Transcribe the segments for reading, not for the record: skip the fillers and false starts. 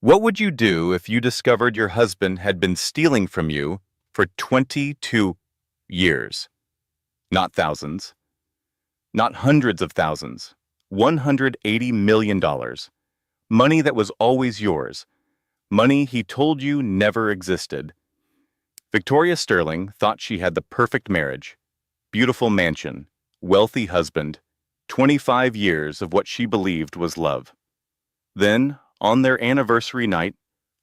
What would you do if you discovered your husband had been stealing from you for 22 years? Not thousands, not hundreds of thousands, $180 million. Money that was always yours. Money he told you never existed. Victoria Sterling thought she had the perfect marriage, beautiful mansion, wealthy husband, 25 years of what she believed was love. Then, on their anniversary night,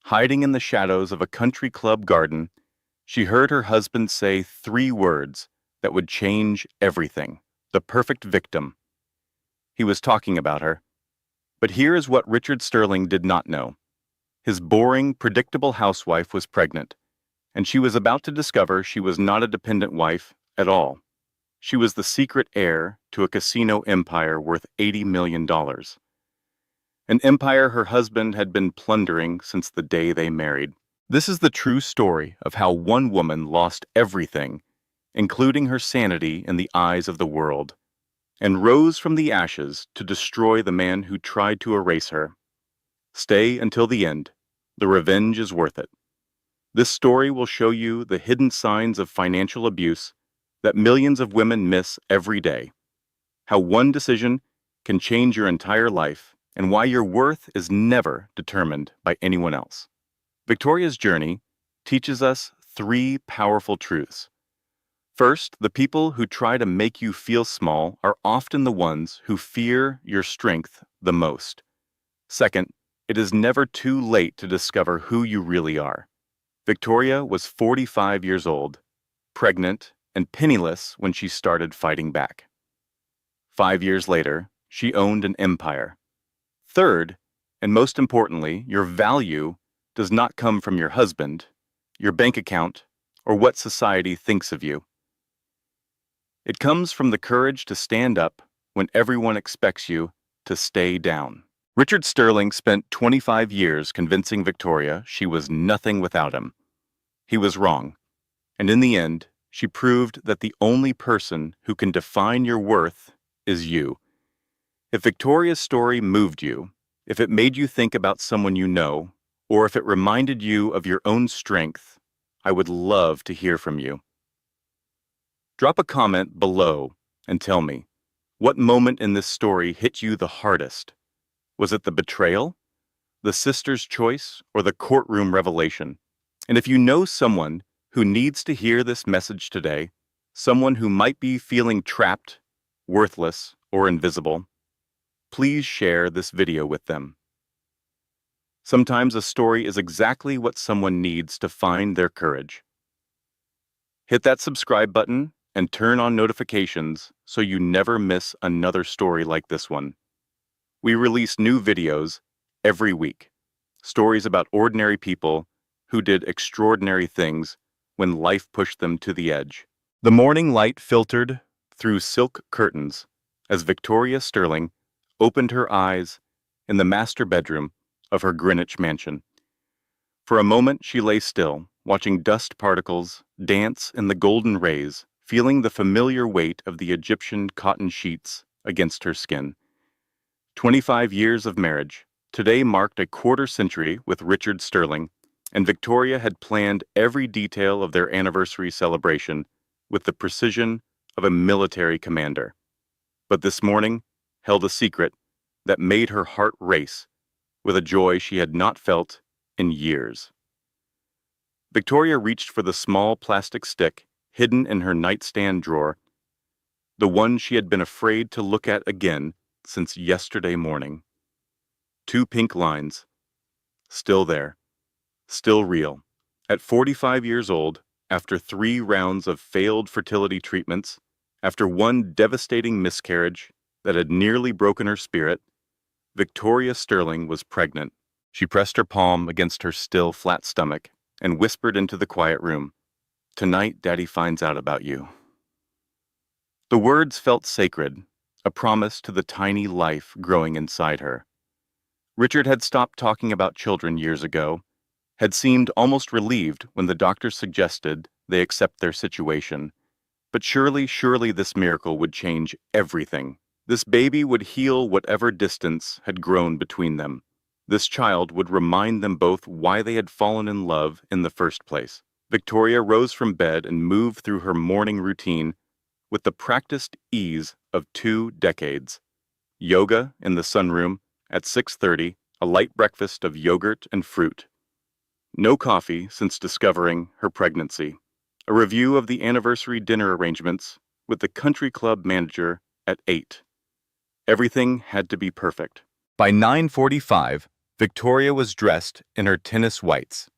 hiding in the shadows of a country club garden, she heard her husband say three words that would change everything: the perfect victim. He was talking about her. But here is what Richard Sterling did not know. His boring, predictable housewife was pregnant, and she was about to discover she was not a dependent wife at all. She was the secret heir to a casino empire worth $80 million. An empire her husband had been plundering since the day they married. This is the true story of how one woman lost everything, including her sanity in the eyes of the world, and rose from the ashes to destroy the man who tried to erase her. Stay until the end. The revenge is worth it. This story will show you the hidden signs of financial abuse that millions of women miss every day, how one decision can change your entire life, and why your worth is never determined by anyone else. Victoria's journey teaches us three powerful truths. First, the people who try to make you feel small are often the ones who fear your strength the most. Second, it is never too late to discover who you really are. Victoria was 45 years old, pregnant, and penniless when she started fighting back. 5 years later, she owned an empire. Third, and most importantly, your value does not come from your husband, your bank account, or what society thinks of you. It comes from the courage to stand up when everyone expects you to stay down. Richard Sterling spent 25 years convincing Victoria she was nothing without him. He was wrong, and in the end, she proved that the only person who can define your worth is you. If Victoria's story moved you, if it made you think about someone you know, or if it reminded you of your own strength, I would love to hear from you. Drop a comment below and tell me, what moment in this story hit you the hardest? Was it the betrayal, the sister's choice, or the courtroom revelation? And if you know someone who needs to hear this message today, someone who might be feeling trapped, worthless, or invisible, please share this video with them. Sometimes a story is exactly what someone needs to find their courage. Hit that subscribe button and turn on notifications so you never miss another story like this one. We release new videos every week, stories about ordinary people who did extraordinary things when life pushed them to the edge. The morning light filtered through silk curtains as Victoria Sterling opened her eyes in the master bedroom of her Greenwich mansion. For a moment she lay still, watching dust particles dance in the golden rays, feeling the familiar weight of the Egyptian cotton sheets against her skin. 25 years of marriage. Today marked a quarter century with Richard Sterling, and Victoria had planned every detail of their anniversary celebration with the precision of a military commander. But this morning held a secret that made her heart race with a joy she had not felt in years. Victoria reached for the small plastic stick hidden in her nightstand drawer, the one she had been afraid to look at again since yesterday morning. 2 pink lines. Still there. Still real. At 45 years old, after 3 rounds of failed fertility treatments, after 1 devastating miscarriage that had nearly broken her spirit, Victoria Sterling was pregnant. She pressed her palm against her still flat stomach and whispered into the quiet room, "Tonight, Daddy finds out about you." The words felt sacred, a promise to the tiny life growing inside her. Richard had stopped talking about children years ago, had seemed almost relieved when the doctor suggested they accept their situation. But surely this miracle would change everything. This baby would heal whatever distance had grown between them. This child would remind them both why they had fallen in love in the first place. Victoria rose from bed and moved through her morning routine with the practiced ease of 2 decades. Yoga in the sunroom at 6:30, a light breakfast of yogurt and fruit. No coffee since discovering her pregnancy. A review of the anniversary dinner arrangements with the country club manager at 8. Everything had to be perfect. By 9:45, Victoria was dressed in her tennis whites,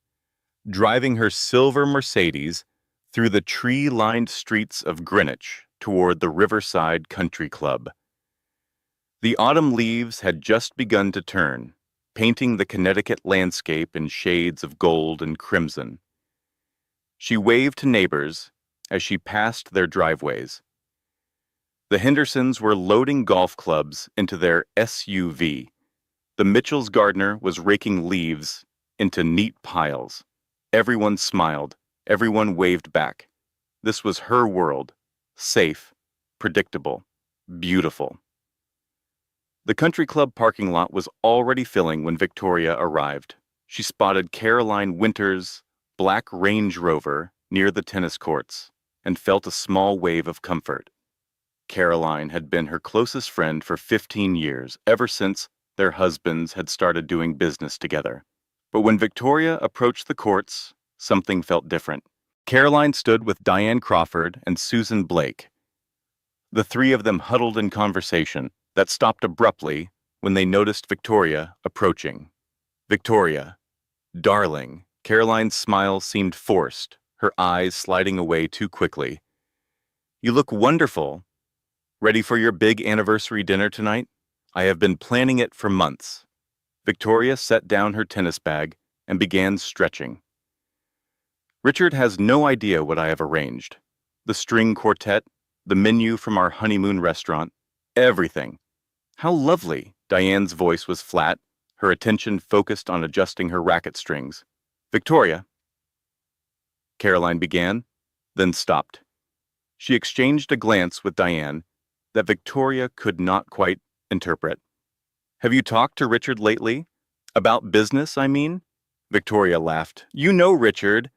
driving her silver Mercedes through the tree-lined streets of Greenwich toward the Riverside Country Club. The autumn leaves had just begun to turn, painting the Connecticut landscape in shades of gold and crimson. She waved to neighbors as she passed their driveways. The Hendersons were loading golf clubs into their SUV. The Mitchells' gardener was raking leaves into neat piles. Everyone smiled. Everyone waved back. This was her world. Safe, predictable, beautiful. The country club parking lot was already filling when Victoria arrived. She spotted Caroline Winter's black Range Rover near the tennis courts and felt a small wave of comfort. Caroline had been her closest friend for 15 years, ever since their husbands had started doing business together. But when Victoria approached the courts, something felt different. Caroline stood with Diane Crawford and Susan Blake. The three of them huddled in conversation that stopped abruptly when they noticed Victoria approaching. Victoria, darling. Caroline's smile seemed forced, her eyes sliding away too quickly. You look wonderful. Ready for your big anniversary dinner tonight? I have been planning it for months. Victoria set down her tennis bag and began stretching. Richard has no idea what I have arranged. The string quartet, the menu from our honeymoon restaurant, everything. How lovely! Diane's voice was flat, her attention focused on adjusting her racket strings. Victoria, Caroline began, then stopped. She exchanged a glance with Diane that Victoria could not quite interpret. Have you talked to Richard lately? About business, I mean? Victoria laughed. You know Richard.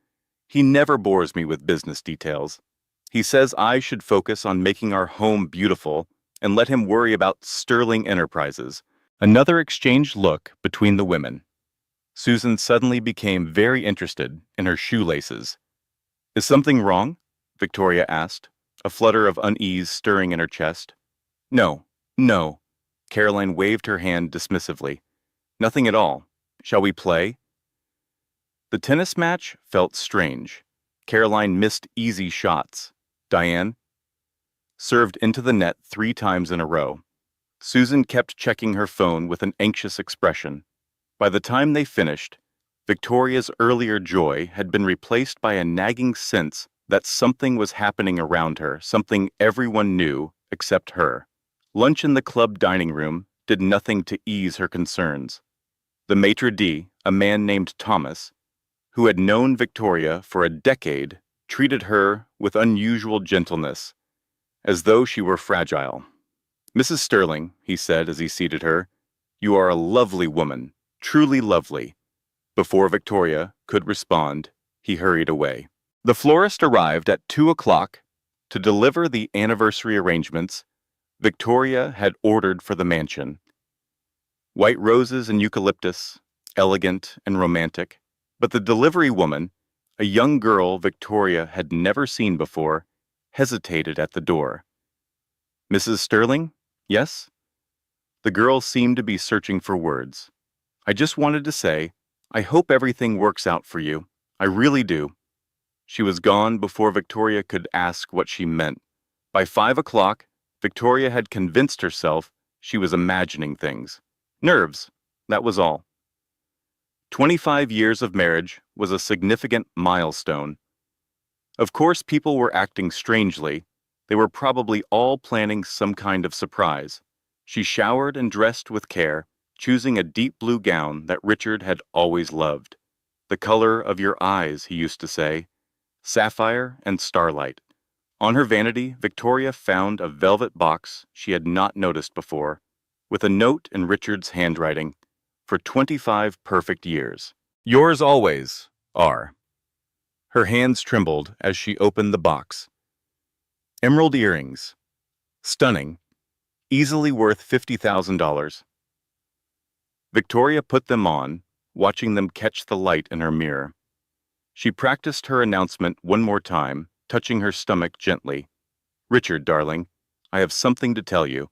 He never bores me with business details. He says I should focus on making our home beautiful and let him worry about Sterling Enterprises. Another exchanged look between the women. Susan suddenly became very interested in her shoelaces. Is something wrong? Victoria asked, a flutter of unease stirring in her chest. No, no. Caroline waved her hand dismissively. Nothing at all. Shall we play? The tennis match felt strange. Caroline missed easy shots. Diane served into the net 3 times in a row. Susan kept checking her phone with an anxious expression. By the time they finished, Victoria's earlier joy had been replaced by a nagging sense that something was happening around her, something everyone knew except her. Lunch in the club dining room did nothing to ease her concerns. The maitre d', a man named Thomas, who had known Victoria for a decade, treated her with unusual gentleness, as though she were fragile. Mrs. Sterling, he said as he seated her, you are a lovely woman, truly lovely. Before Victoria could respond, he hurried away. The florist arrived at 2 o'clock to deliver the anniversary arrangements Victoria had ordered for the mansion. White roses and eucalyptus, elegant and romantic, but the delivery woman, a young girl Victoria had never seen before, hesitated at the door. Mrs. Sterling? Yes? The girl seemed to be searching for words. I just wanted to say, I hope everything works out for you. I really do. She was gone before Victoria could ask what she meant. By 5 o'clock, Victoria had convinced herself she was imagining things. Nerves, that was all. 25 years of marriage was a significant milestone. Of course, people were acting strangely. They were probably all planning some kind of surprise. She showered and dressed with care, choosing a deep blue gown that Richard had always loved. The color of your eyes, he used to say. Sapphire and starlight. On her vanity, Victoria found a velvet box she had not noticed before, with a note in Richard's handwriting. for 25 perfect years. Yours always, R. Her hands trembled as she opened the box. Emerald earrings. Stunning. Easily worth $50,000. Victoria put them on, watching them catch the light in her mirror. She practiced her announcement one more time, touching her stomach gently. Richard, darling, I have something to tell you.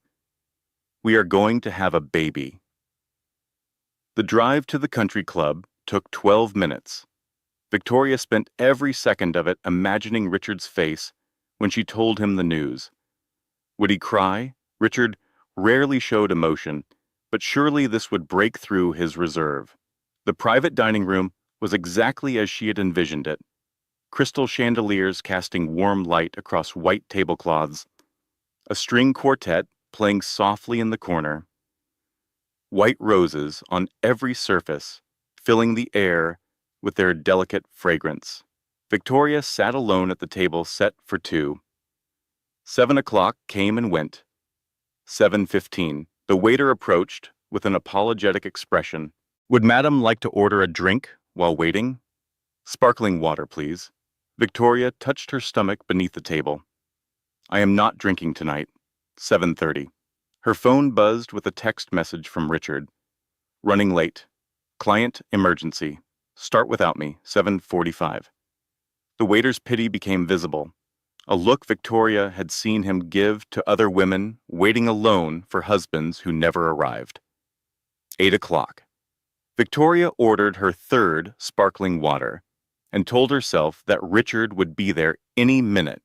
We are going to have a baby. The drive to the country club took 12 minutes. Victoria spent every second of it imagining Richard's face when she told him the news. Would he cry? Richard rarely showed emotion, but surely this would break through his reserve. The private dining room was exactly as she had envisioned it. Crystal chandeliers casting warm light across white tablecloths, a string quartet playing softly in the corner, white roses on every surface, filling the air with their delicate fragrance. Victoria sat alone at the table set for two. 7 o'clock came and went. 7:15. The waiter approached with an apologetic expression. Would Madam like to order a drink while waiting? Sparkling water, please. Victoria touched her stomach beneath the table. I am not drinking tonight. 7:30. Her phone buzzed with a text message from Richard. Running late. Client emergency. Start without me. 7:45. The waiter's pity became visible. A look Victoria had seen him give to other women waiting alone for husbands who never arrived. 8 o'clock. Victoria ordered her third sparkling water and told herself that Richard would be there any minute.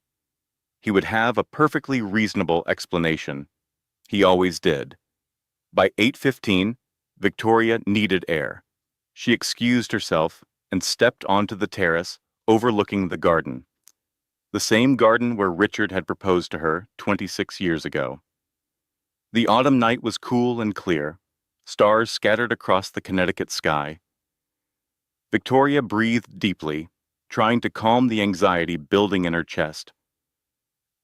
He would have a perfectly reasonable explanation. He always did. By 8:15, Victoria needed air. She excused herself and stepped onto the terrace overlooking the garden. The same garden where Richard had proposed to her 26 years ago. The autumn night was cool and clear, stars scattered across the Connecticut sky. Victoria breathed deeply, trying to calm the anxiety building in her chest.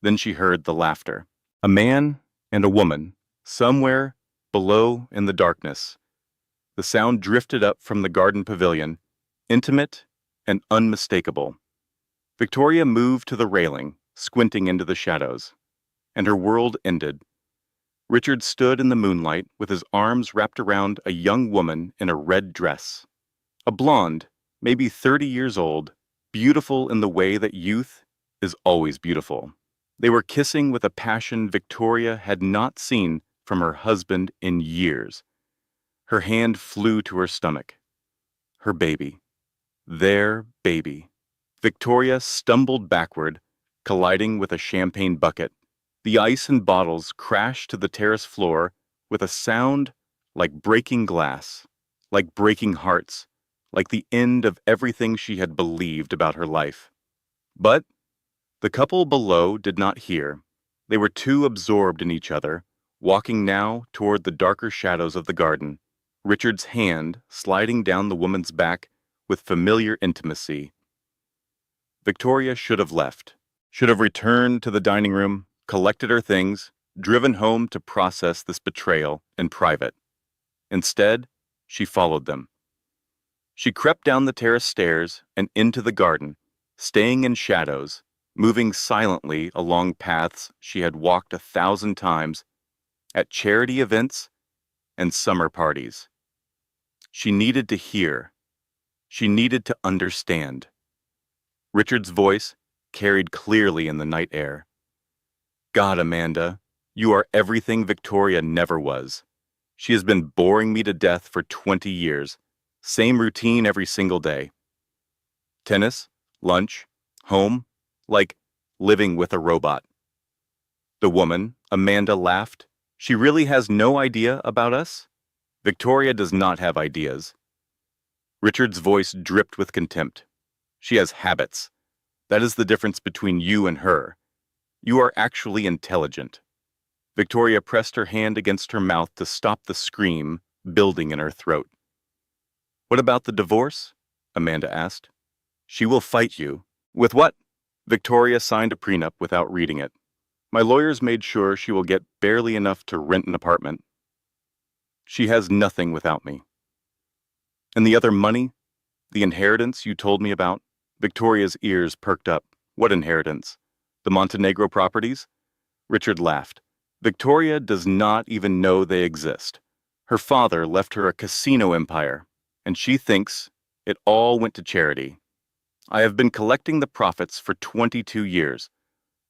Then she heard the laughter. A man and a woman, somewhere below in the darkness. The sound drifted up from the garden pavilion, intimate and unmistakable. Victoria moved to the railing, squinting into the shadows, and her world ended. Richard stood in the moonlight with his arms wrapped around a young woman in a red dress. A blonde, maybe 30 years old, beautiful in the way that youth is always beautiful. They were kissing with a passion Victoria had not seen from her husband in years. Her hand flew to her stomach. Her baby. Their baby. Victoria stumbled backward, colliding with a champagne bucket. The ice and bottles crashed to the terrace floor with a sound like breaking glass, like breaking hearts, like the end of everything she had believed about her life. But the couple below did not hear. They were too absorbed in each other, walking now toward the darker shadows of the garden, Richard's hand sliding down the woman's back with familiar intimacy. Victoria should have left, should have returned to the dining room, collected her things, driven home to process this betrayal in private. Instead, she followed them. She crept down the terrace stairs and into the garden, staying in shadows, moving silently along paths she had walked 1,000 times at charity events and summer parties. She needed to hear. She needed to understand. Richard's voice carried clearly in the night air. God, Amanda, you are everything Victoria never was. She has been boring me to death for 20 years. Same routine every single day. Tennis, lunch, home, like living with a robot. The woman, Amanda, laughed. She really has no idea about us? Victoria does not have ideas. Richard's voice dripped with contempt. She has habits. That is the difference between you and her. You are actually intelligent. Victoria pressed her hand against her mouth to stop the scream building in her throat. What about the divorce? Amanda asked. She will fight you. With what? Victoria signed a prenup without reading it. My lawyers made sure she will get barely enough to rent an apartment. She has nothing without me. And the other money? The inheritance you told me about? Victoria's ears perked up. What inheritance? The Montenegro properties? Richard laughed. Victoria does not even know they exist. Her father left her a casino empire, and she thinks it all went to charity. I have been collecting the profits for 22 years.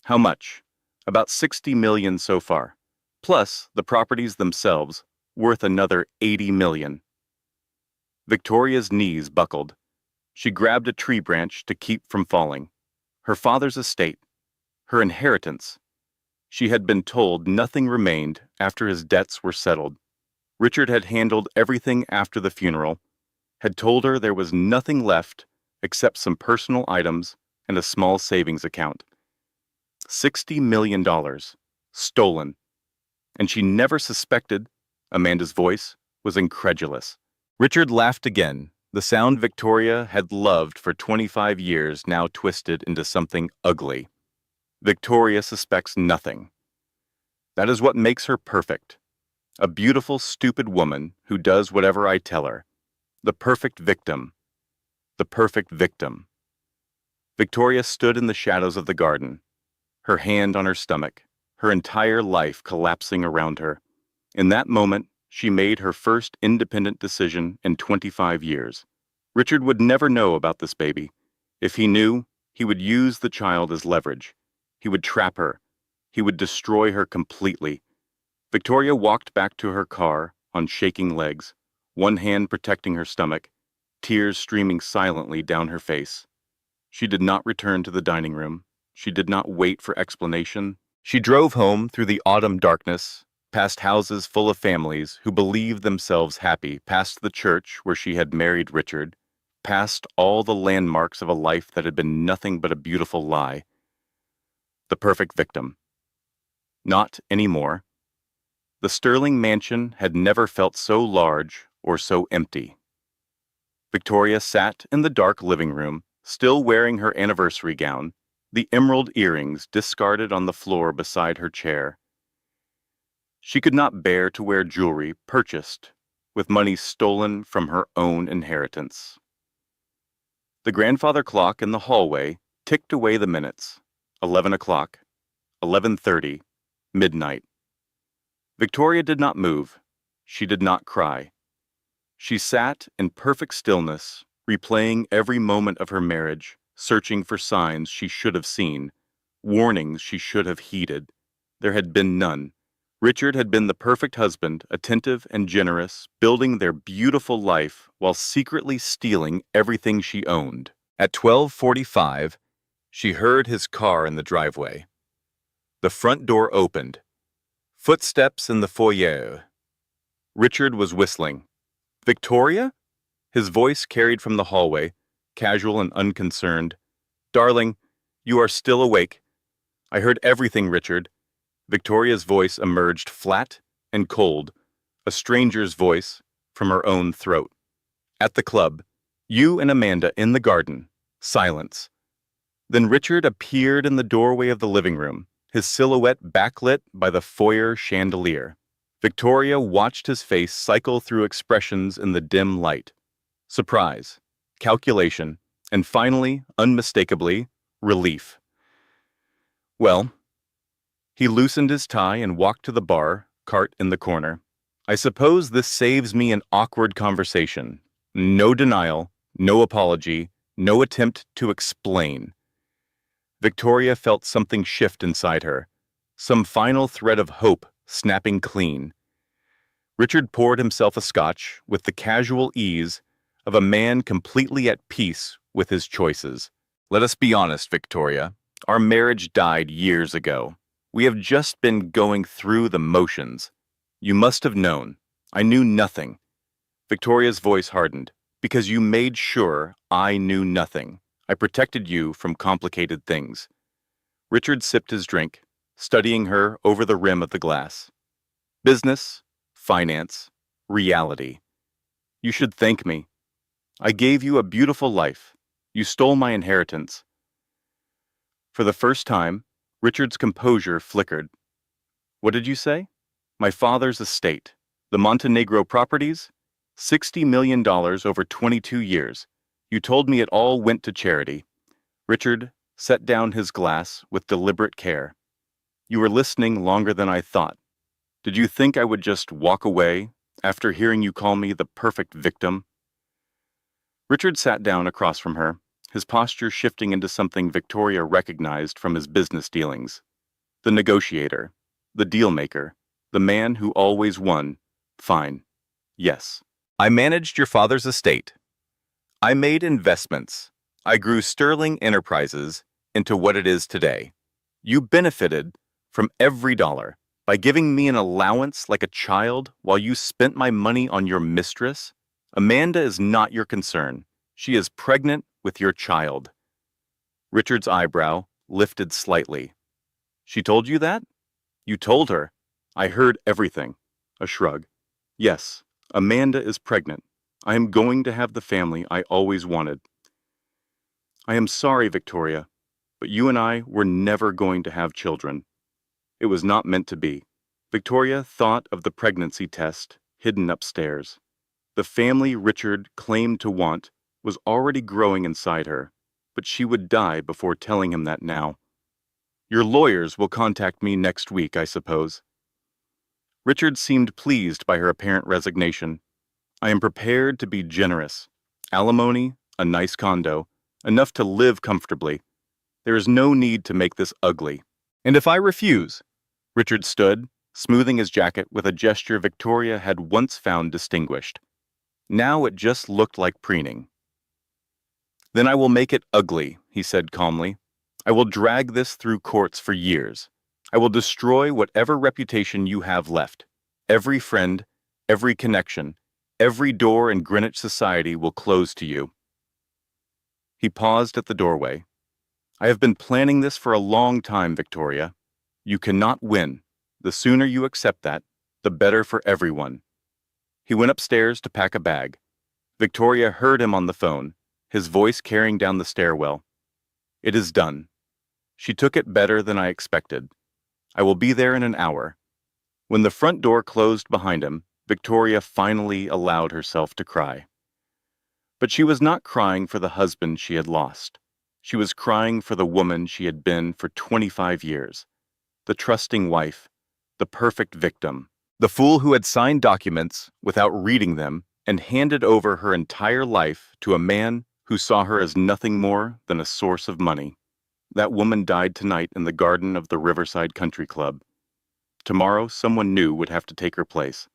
How much? About 60 million so far. Plus the properties themselves, worth another 80 million. Victoria's knees buckled. She grabbed a tree branch to keep from falling. Her father's estate. Her inheritance. She had been told nothing remained after his debts were settled. Richard had handled everything after the funeral, had told her there was nothing left except some personal items and a small savings account. $60 million. Stolen. And she never suspected. Amanda's voice was incredulous. Richard laughed again, the sound Victoria had loved for 25 years now twisted into something ugly. Victoria suspects nothing. That is what makes her perfect. A beautiful, stupid woman who does whatever I tell her. The perfect victim. The perfect victim. Victoria stood in the shadows of the garden, her hand on her stomach, her entire life collapsing around her. In that moment, she made her first independent decision in 25 years. Richard would never know about this baby. If he knew, he would use the child as leverage. He would trap her. He would destroy her completely. Victoria walked back to her car on shaking legs, one hand protecting her stomach, tears streaming silently down her face. She did not return to the dining room. She did not wait for explanation. She drove home through the autumn darkness, past houses full of families who believed themselves happy, past the church where she had married Richard, past all the landmarks of a life that had been nothing but a beautiful lie. The perfect victim. Not anymore. The Sterling mansion had never felt so large or so empty. Victoria sat in the dark living room, still wearing her anniversary gown, the emerald earrings discarded on the floor beside her chair. She could not bear to wear jewelry purchased with money stolen from her own inheritance. The grandfather clock in the hallway ticked away the minutes. 11 o'clock, 11:30, midnight. Victoria did not move. She did not cry. She sat in perfect stillness, replaying every moment of her marriage, searching for signs she should have seen, warnings she should have heeded. There had been none. Richard had been the perfect husband, attentive and generous, building their beautiful life while secretly stealing everything she owned. At 12:45, she heard his car in the driveway. The front door opened. Footsteps in the foyer. Richard was whistling. Victoria? His voice carried from the hallway, casual and unconcerned. Darling, you are still awake. I heard everything, Richard. Victoria's voice emerged flat and cold, a stranger's voice from her own throat. At the club, you and Amanda in the garden. Silence. Then Richard appeared in the doorway of the living room, his silhouette backlit by the foyer chandelier. Victoria watched his face cycle through expressions in the dim light. Surprise, calculation, and finally, unmistakably, relief. Well, he loosened his tie and walked to the bar cart in the corner. I suppose this saves me an awkward conversation. No denial, no apology, no attempt to explain. Victoria felt something shift inside her, some final thread of hope snapping clean. Richard poured himself a scotch with the casual ease of a man completely at peace with his choices. Let us be honest, Victoria. Our marriage died years ago. We have just been going through the motions. You must have known. I knew nothing. Victoria's voice hardened. Because you made sure I knew nothing. I protected you from complicated things. Richard sipped his drink, studying her over the rim of the glass. Business, finance, reality. You should thank me. I gave you a beautiful life. You stole my inheritance. For the first time, Richard's composure flickered. What did you say? My father's estate. The Montenegro properties? $60 million over 22 years. You told me it all went to charity. Richard set down his glass with deliberate care. You were listening longer than I thought. Did you think I would just walk away after hearing you call me the perfect victim? Richard sat down across from her, his posture shifting into something Victoria recognized from his business dealings. The negotiator, the deal-maker, the man who always won. Fine. Yes. I managed your father's estate. I made investments. I grew Sterling Enterprises into what it is today. You benefited from every dollar by giving me an allowance like a child while you spent my money on your mistress. Amanda is not your concern. She is pregnant with your child. Richard's eyebrow lifted slightly. She told you that? You told her. I heard everything. A shrug. Yes, Amanda is pregnant. I am going to have the family I always wanted. I am sorry, Victoria, but you and I were never going to have children. It was not meant to be. Victoria thought of the pregnancy test hidden upstairs. The family Richard claimed to want was already growing inside her, but she would die before telling him that now. Your lawyers will contact me next week, I suppose. Richard seemed pleased by her apparent resignation. I am prepared to be generous. Alimony, a nice condo, enough to live comfortably. There is no need to make this ugly. And if I refuse? Richard stood, smoothing his jacket with a gesture Victoria had once found distinguished. Now it just looked like preening. Then I will make it ugly, he said calmly. I will drag this through courts for years. I will destroy whatever reputation you have left. Every friend, every connection, every door in Greenwich society will close to you. He paused at the doorway. I have been planning this for a long time, Victoria. You cannot win. The sooner you accept that, the better for everyone. He went upstairs to pack a bag. Victoria heard him on the phone, his voice carrying down the stairwell. It is done. She took it better than I expected. I will be there in an hour. When the front door closed behind him, Victoria finally allowed herself to cry. But she was not crying for the husband she had lost. She was crying for the woman she had been for 25 years. The trusting wife, the perfect victim, the fool who had signed documents without reading them and handed over her entire life to a man who saw her as nothing more than a source of money. That woman died tonight in the garden of the Riverside Country Club. Tomorrow, someone new would have to take her place.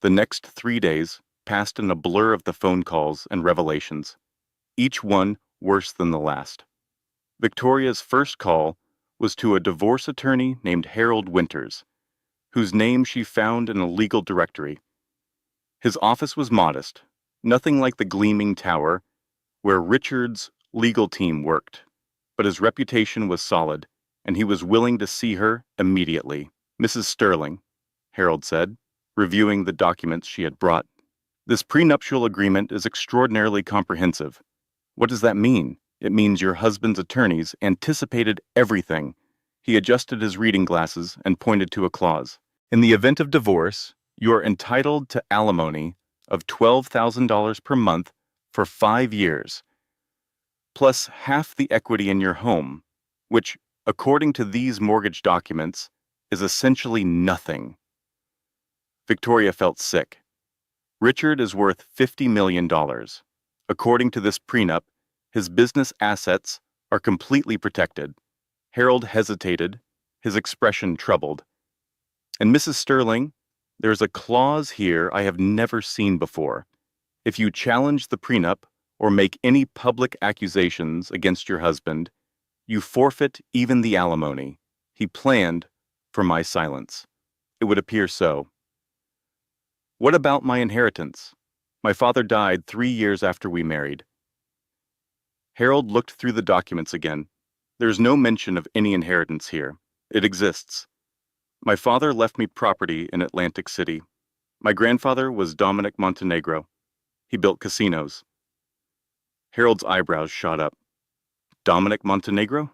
The next 3 days passed in a blur of the phone calls and revelations, each one worse than the last. Victoria's first call was to a divorce attorney named Harold Winters, whose name she found in a legal directory. His office was modest, nothing like the gleaming tower where Richard's legal team worked, but his reputation was solid, and he was willing to see her immediately. Mrs. Sterling, Harold said, reviewing the documents she had brought. This prenuptial agreement is extraordinarily comprehensive. What does that mean? It means your husband's attorneys anticipated everything. He adjusted his reading glasses and pointed to a clause. In the event of divorce, you are entitled to alimony of $12,000 per month for 5 years, plus half the equity in your home, which, according to these mortgage documents, is essentially nothing. Victoria felt sick. Richard is worth $50 million. According to this prenup, his business assets are completely protected. Harold hesitated, his expression troubled. And Mrs. Sterling, there's a clause here I have never seen before. If you challenge the prenup or make any public accusations against your husband, you forfeit even the alimony. He planned for my silence. It would appear so. What about my inheritance? My father died 3 years after we married. Harold looked through the documents again. There's no mention of any inheritance here. It exists. My father left me property in Atlantic City. My grandfather was Dominic Montenegro. He built casinos. Harold's eyebrows shot up. Dominic Montenegro?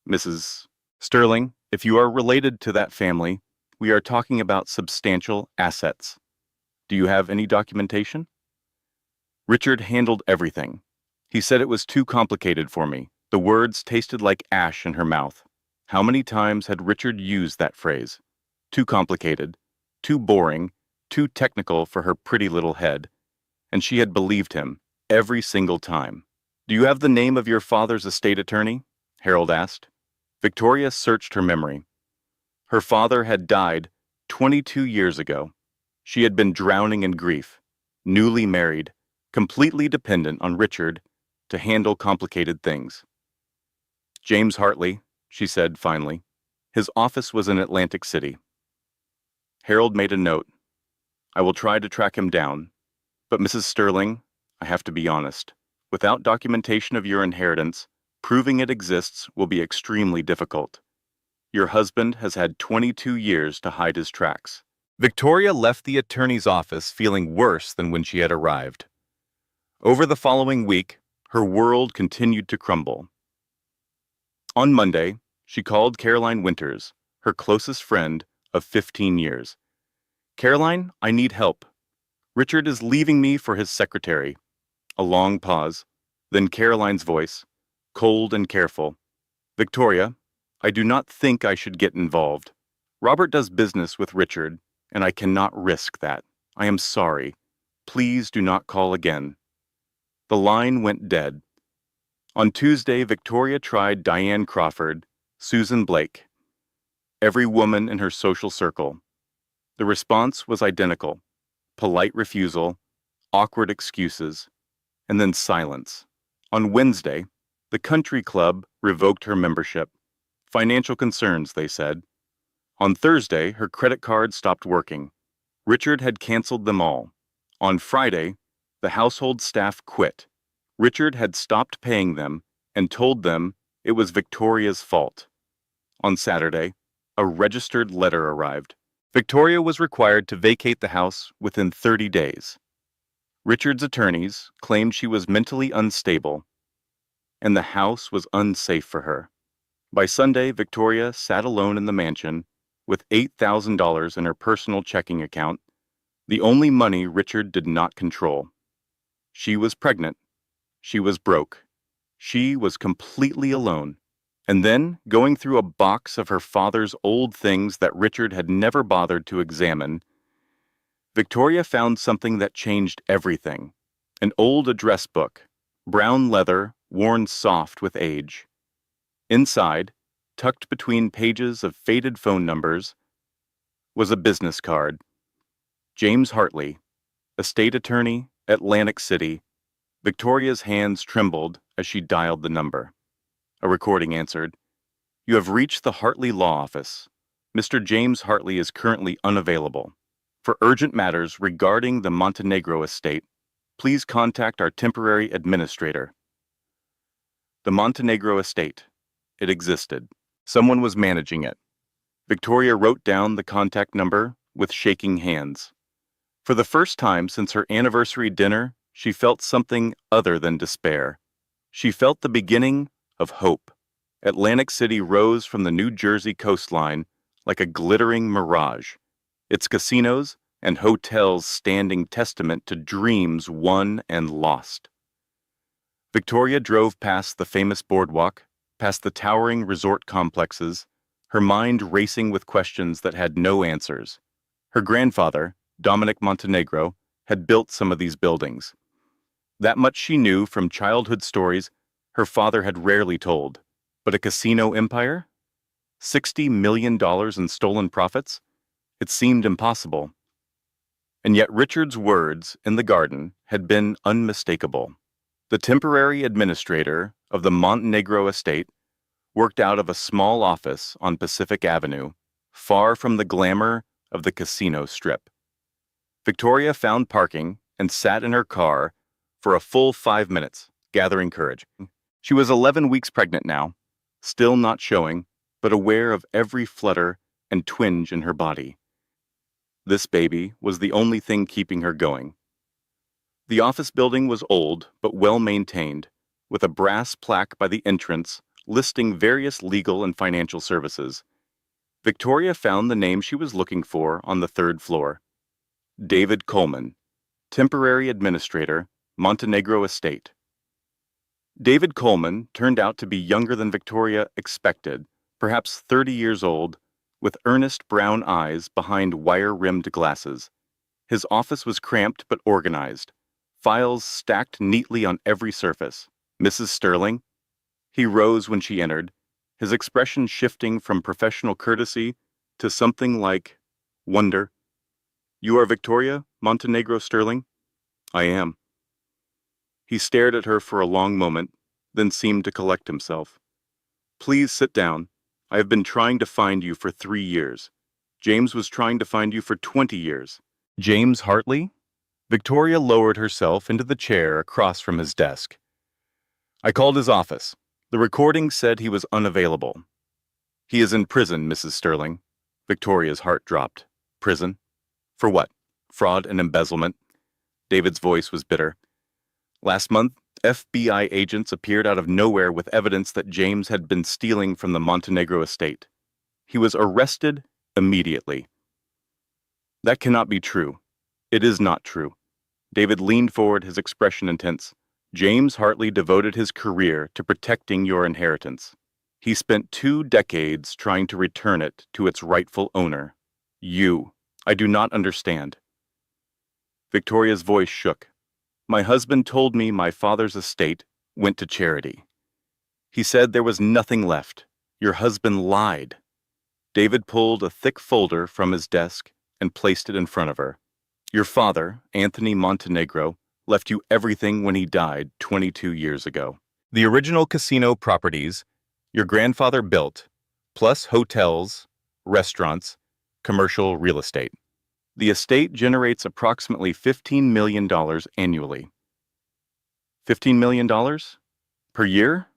Mrs. Sterling, if you are related to that family, we are talking about substantial assets. Do you have any documentation? Richard handled everything. He said it was too complicated for me. The words tasted like ash in her mouth. How many times had Richard used that phrase? Too complicated, too boring, too technical for her pretty little head. And she had believed him every single time. Do you have the name of your father's estate attorney? Harold asked. Victoria searched her memory. Her father had died 22 years ago. She had been drowning in grief, newly married, completely dependent on Richard to handle complicated things. James Hartley, she said finally. His office was in Atlantic City. Harold made a note. I will try to track him down. But Mrs. Sterling, I have to be honest. Without documentation of your inheritance, proving it exists will be extremely difficult. Your husband has had 22 years to hide his tracks. Victoria left the attorney's office feeling worse than when she had arrived. Over the following week, her world continued to crumble. On Monday, she called Caroline Winters, her closest friend of 15 years. Caroline, I need help. Richard is leaving me for his secretary. A long pause, then Caroline's voice, cold and careful. Victoria, I do not think I should get involved. Robert does business with Richard, and I cannot risk that. I am sorry. Please do not call again. The line went dead. On Tuesday, Victoria tried Diane Crawford, Susan Blake, every woman in her social circle. The response was identical: polite refusal, awkward excuses, and then silence. On Wednesday, the country club revoked her membership. Financial concerns, they said. On Thursday, her credit card stopped working. Richard had canceled them all. On Friday, the household staff quit. Richard had stopped paying them and told them it was Victoria's fault. On Saturday, a registered letter arrived. Victoria was required to vacate the house within 30 days. Richard's attorneys claimed she was mentally unstable, and the house was unsafe for her. By Sunday, Victoria sat alone in the mansion with $8,000 in her personal checking account, the only money Richard did not control. She was pregnant. She was broke. She was completely alone. And then, going through a box of her father's old things that Richard had never bothered to examine, Victoria found something that changed everything. An old address book, brown leather, worn soft with age. Inside, tucked between pages of faded phone numbers, was a business card. James Hartley, estate attorney, Atlantic City. Victoria's hands trembled as she dialed the number. A recording answered, "You have reached the Hartley Law Office. Mr. James Hartley is currently unavailable. For urgent matters regarding the Montenegro estate, please contact our temporary administrator." The Montenegro estate. It existed. Someone was managing it. Victoria wrote down the contact number with shaking hands. For the first time since her anniversary dinner, she felt something other than despair. She felt the beginning of hope. Atlantic City rose from the New Jersey coastline like a glittering mirage, its casinos and hotels standing testament to dreams won and lost. Victoria drove past the famous boardwalk, past the towering resort complexes, her mind racing with questions that had no answers. Her grandfather, Dominic Montenegro, had built some of these buildings. That much she knew from childhood stories her father had rarely told. But a casino empire? $60 million in stolen profits? It seemed impossible. And yet Richard's words in the garden had been unmistakable. The temporary administrator of the Montenegro estate worked out of a small office on Pacific Avenue, far from the glamour of the casino strip. Victoria found parking and sat in her car for a full 5 minutes, gathering courage. She was 11 weeks pregnant now, still not showing, but aware of every flutter and twinge in her body. This baby was the only thing keeping her going. The office building was old but well maintained, with a brass plaque by the entrance listing various legal and financial services. Victoria found the name she was looking for on the third floor. David Coleman, Temporary Administrator, Montenegro Estate. David Coleman turned out to be younger than Victoria expected, perhaps 30 years old, with earnest brown eyes behind wire-rimmed glasses. His office was cramped but organized, files stacked neatly on every surface. Mrs. Sterling? He rose when she entered, his expression shifting from professional courtesy to something like wonder. You are Victoria Montenegro Sterling? I am. He stared at her for a long moment, then seemed to collect himself. Please sit down. I have been trying to find you for 3 years. James was trying to find you for 20 years. James Hartley? Victoria lowered herself into the chair across from his desk. I called his office. The recording said he was unavailable. He is in prison, Mrs. Sterling. Victoria's heart dropped. Prison? For what? Fraud and embezzlement? David's voice was bitter. Last month, FBI agents appeared out of nowhere with evidence that James had been stealing from the Montenegro estate. He was arrested immediately. That cannot be true. It is not true. David leaned forward, his expression intense. James Hartley devoted his career to protecting your inheritance. He spent 2 decades trying to return it to its rightful owner. You. I do not understand. Victoria's voice shook. My husband told me my father's estate went to charity. He said there was nothing left. Your husband lied. David pulled a thick folder from his desk and placed it in front of her. Your father, Anthony Montenegro, left you everything when he died 22 years ago. The original casino properties your grandfather built, plus hotels, restaurants, commercial real estate. The estate generates approximately $15 million annually. $15 million? Per year?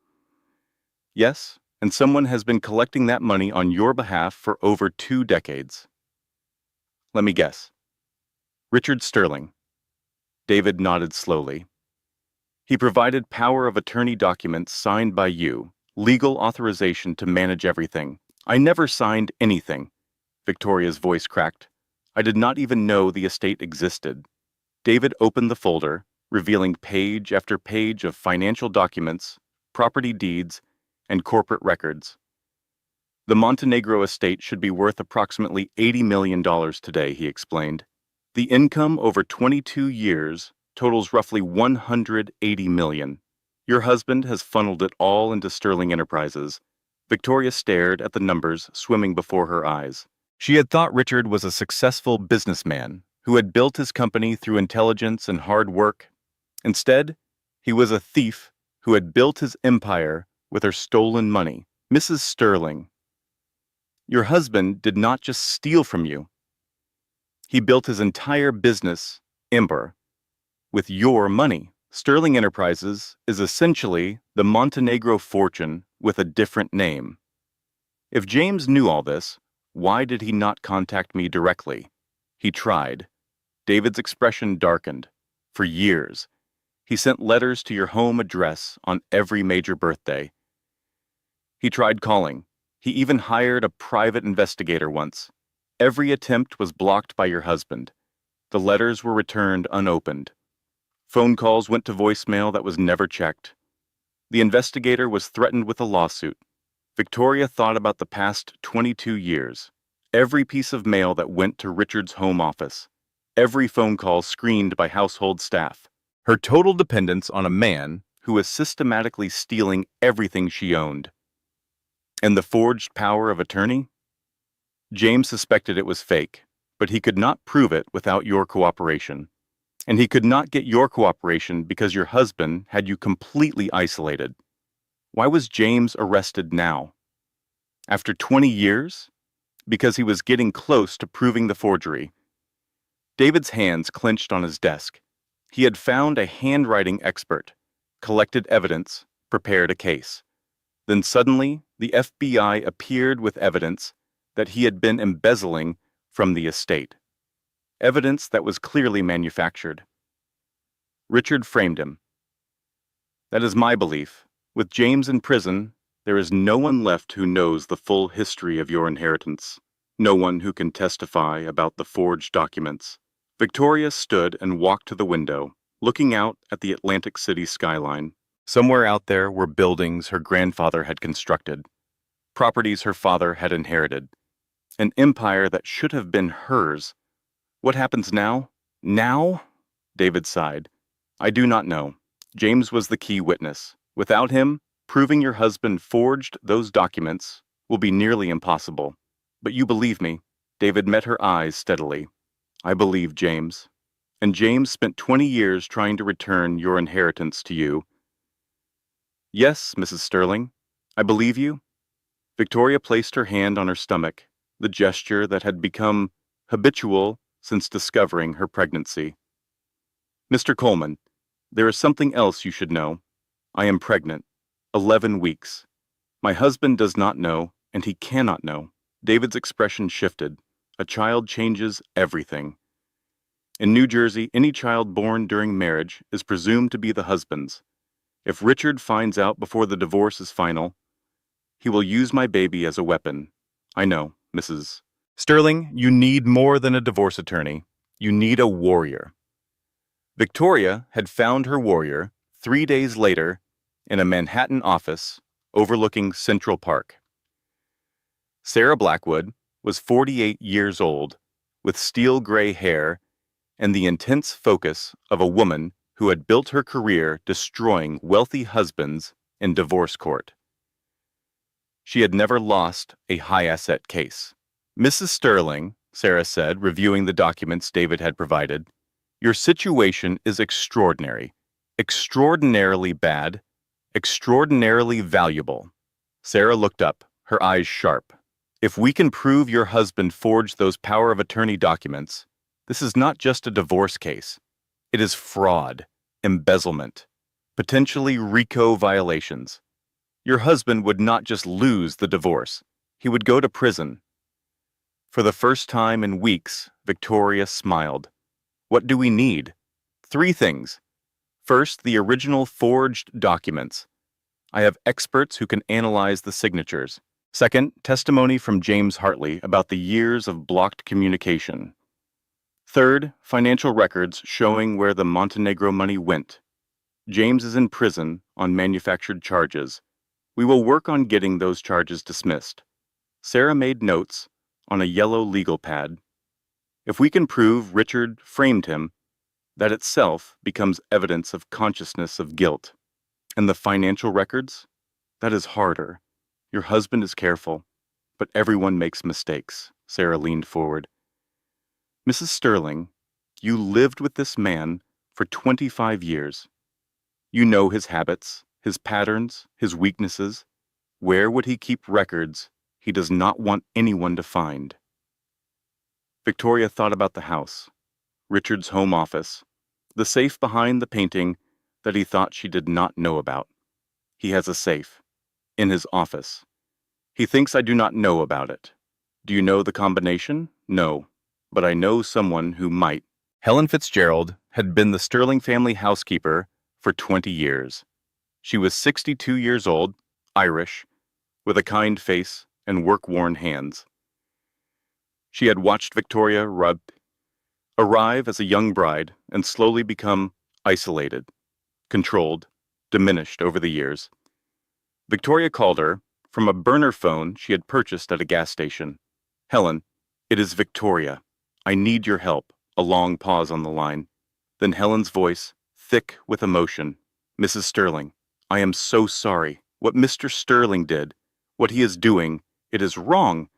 Yes, and someone has been collecting that money on your behalf for over 2 decades. Let me guess. Richard Sterling. David nodded slowly. He provided power of attorney documents signed by you, legal authorization to manage everything. I never signed anything. Victoria's voice cracked. I did not even know the estate existed. David opened the folder, revealing page after page of financial documents, property deeds, and corporate records. The Montenegro estate should be worth approximately $80 million today, he explained. The income over 22 years totals roughly $180 million. Your husband has funneled it all into Sterling Enterprises. Victoria stared at the numbers swimming before her eyes. She had thought Richard was a successful businessman who had built his company through intelligence and hard work. Instead, he was a thief who had built his empire with her stolen money. Mrs. Sterling, your husband did not just steal from you. He built his entire business, empire, with your money. Sterling Enterprises is essentially the Montenegro fortune with a different name. If James knew all this, why did he not contact me directly? He tried. David's expression darkened. For years, he sent letters to your home address on every major birthday. He tried calling. He even hired a private investigator once. Every attempt was blocked by your husband. The letters were returned unopened. Phone calls went to voicemail that was never checked. The investigator was threatened with a lawsuit. Victoria thought about the past 22 years. Every piece of mail that went to Richard's home office. Every phone call screened by household staff. Her total dependence on a man who was systematically stealing everything she owned. And the forged power of attorney? James suspected it was fake, but he could not prove it without your cooperation. And he could not get your cooperation because your husband had you completely isolated. Why was James arrested now? After 20 years? Because he was getting close to proving the forgery. David's hands clenched on his desk. He had found a handwriting expert, collected evidence, prepared a case. Then suddenly, the FBI appeared with evidence that he had been embezzling from the estate. Evidence that was clearly manufactured. Richard framed him. That is my belief. With James in prison, there is no one left who knows the full history of your inheritance. No one who can testify about the forged documents. Victoria stood and walked to the window, looking out at the Atlantic City skyline. Somewhere out there were buildings her grandfather had constructed, properties her father had inherited, an empire that should have been hers. What happens now? Now? David sighed. I do not know. James was the key witness. Without him, proving your husband forged those documents will be nearly impossible. But you believe me. David met her eyes steadily. I believe James. And James spent 20 years trying to return your inheritance to you. Yes, Mrs. Sterling, I believe you. Victoria placed her hand on her stomach, the gesture that had become habitual since discovering her pregnancy. Mr. Coleman, there is something else you should know. I am pregnant. 11 weeks. My husband does not know, and he cannot know. David's expression shifted. A child changes everything. In New Jersey, any child born during marriage is presumed to be the husband's. If Richard finds out before the divorce is final, he will use my baby as a weapon. I know, Mrs. Sterling, you need more than a divorce attorney. You need a warrior. Victoria had found her warrior 3 days later in a Manhattan office overlooking Central Park. Sarah Blackwood was 48 years old, with steel gray hair and the intense focus of a woman who had built her career destroying wealthy husbands in divorce court. She had never lost a high-asset case. Mrs. Sterling, Sarah said, reviewing the documents David had provided, your situation is extraordinary, extraordinarily bad, extraordinarily valuable. Sarah looked up, her eyes sharp. If we can prove your husband forged those power of attorney documents, this is not just a divorce case. It is fraud, embezzlement, potentially RICO violations. Your husband would not just lose the divorce. He would go to prison. For the first time in weeks, Victoria smiled. What do we need? 3 things. First, the original forged documents. I have experts who can analyze the signatures. Second, testimony from James Hartley about the years of blocked communication. Third, financial records showing where the Montenegro money went. James is in prison on manufactured charges. We will work on getting those charges dismissed. Sarah made notes on a yellow legal pad. If we can prove Richard framed him, that itself becomes evidence of consciousness of guilt. And the financial records? That is harder. Your husband is careful, but everyone makes mistakes. Sarah leaned forward. Mrs. Sterling, you lived with this man for 25 years. You know his habits, his patterns, his weaknesses. Where would he keep records he does not want anyone to find? Victoria thought about the house, Richard's home office, the safe behind the painting that he thought she did not know about. He has a safe in his office. He thinks I do not know about it. Do you know the combination? No, but I know someone who might. Helen Fitzgerald had been the Sterling family housekeeper for 20 years. She was 62 years old, Irish, with a kind face and work-worn hands. She had watched Victoria arrive as a young bride and slowly become isolated, controlled, diminished over the years. Victoria called her from a burner phone she had purchased at a gas station. Helen, it is Victoria. I need your help. A long pause on the line. Then Helen's voice, thick with emotion. Mrs. Sterling, I am so sorry. What Mr. Sterling did, what he is doing, it is wrong.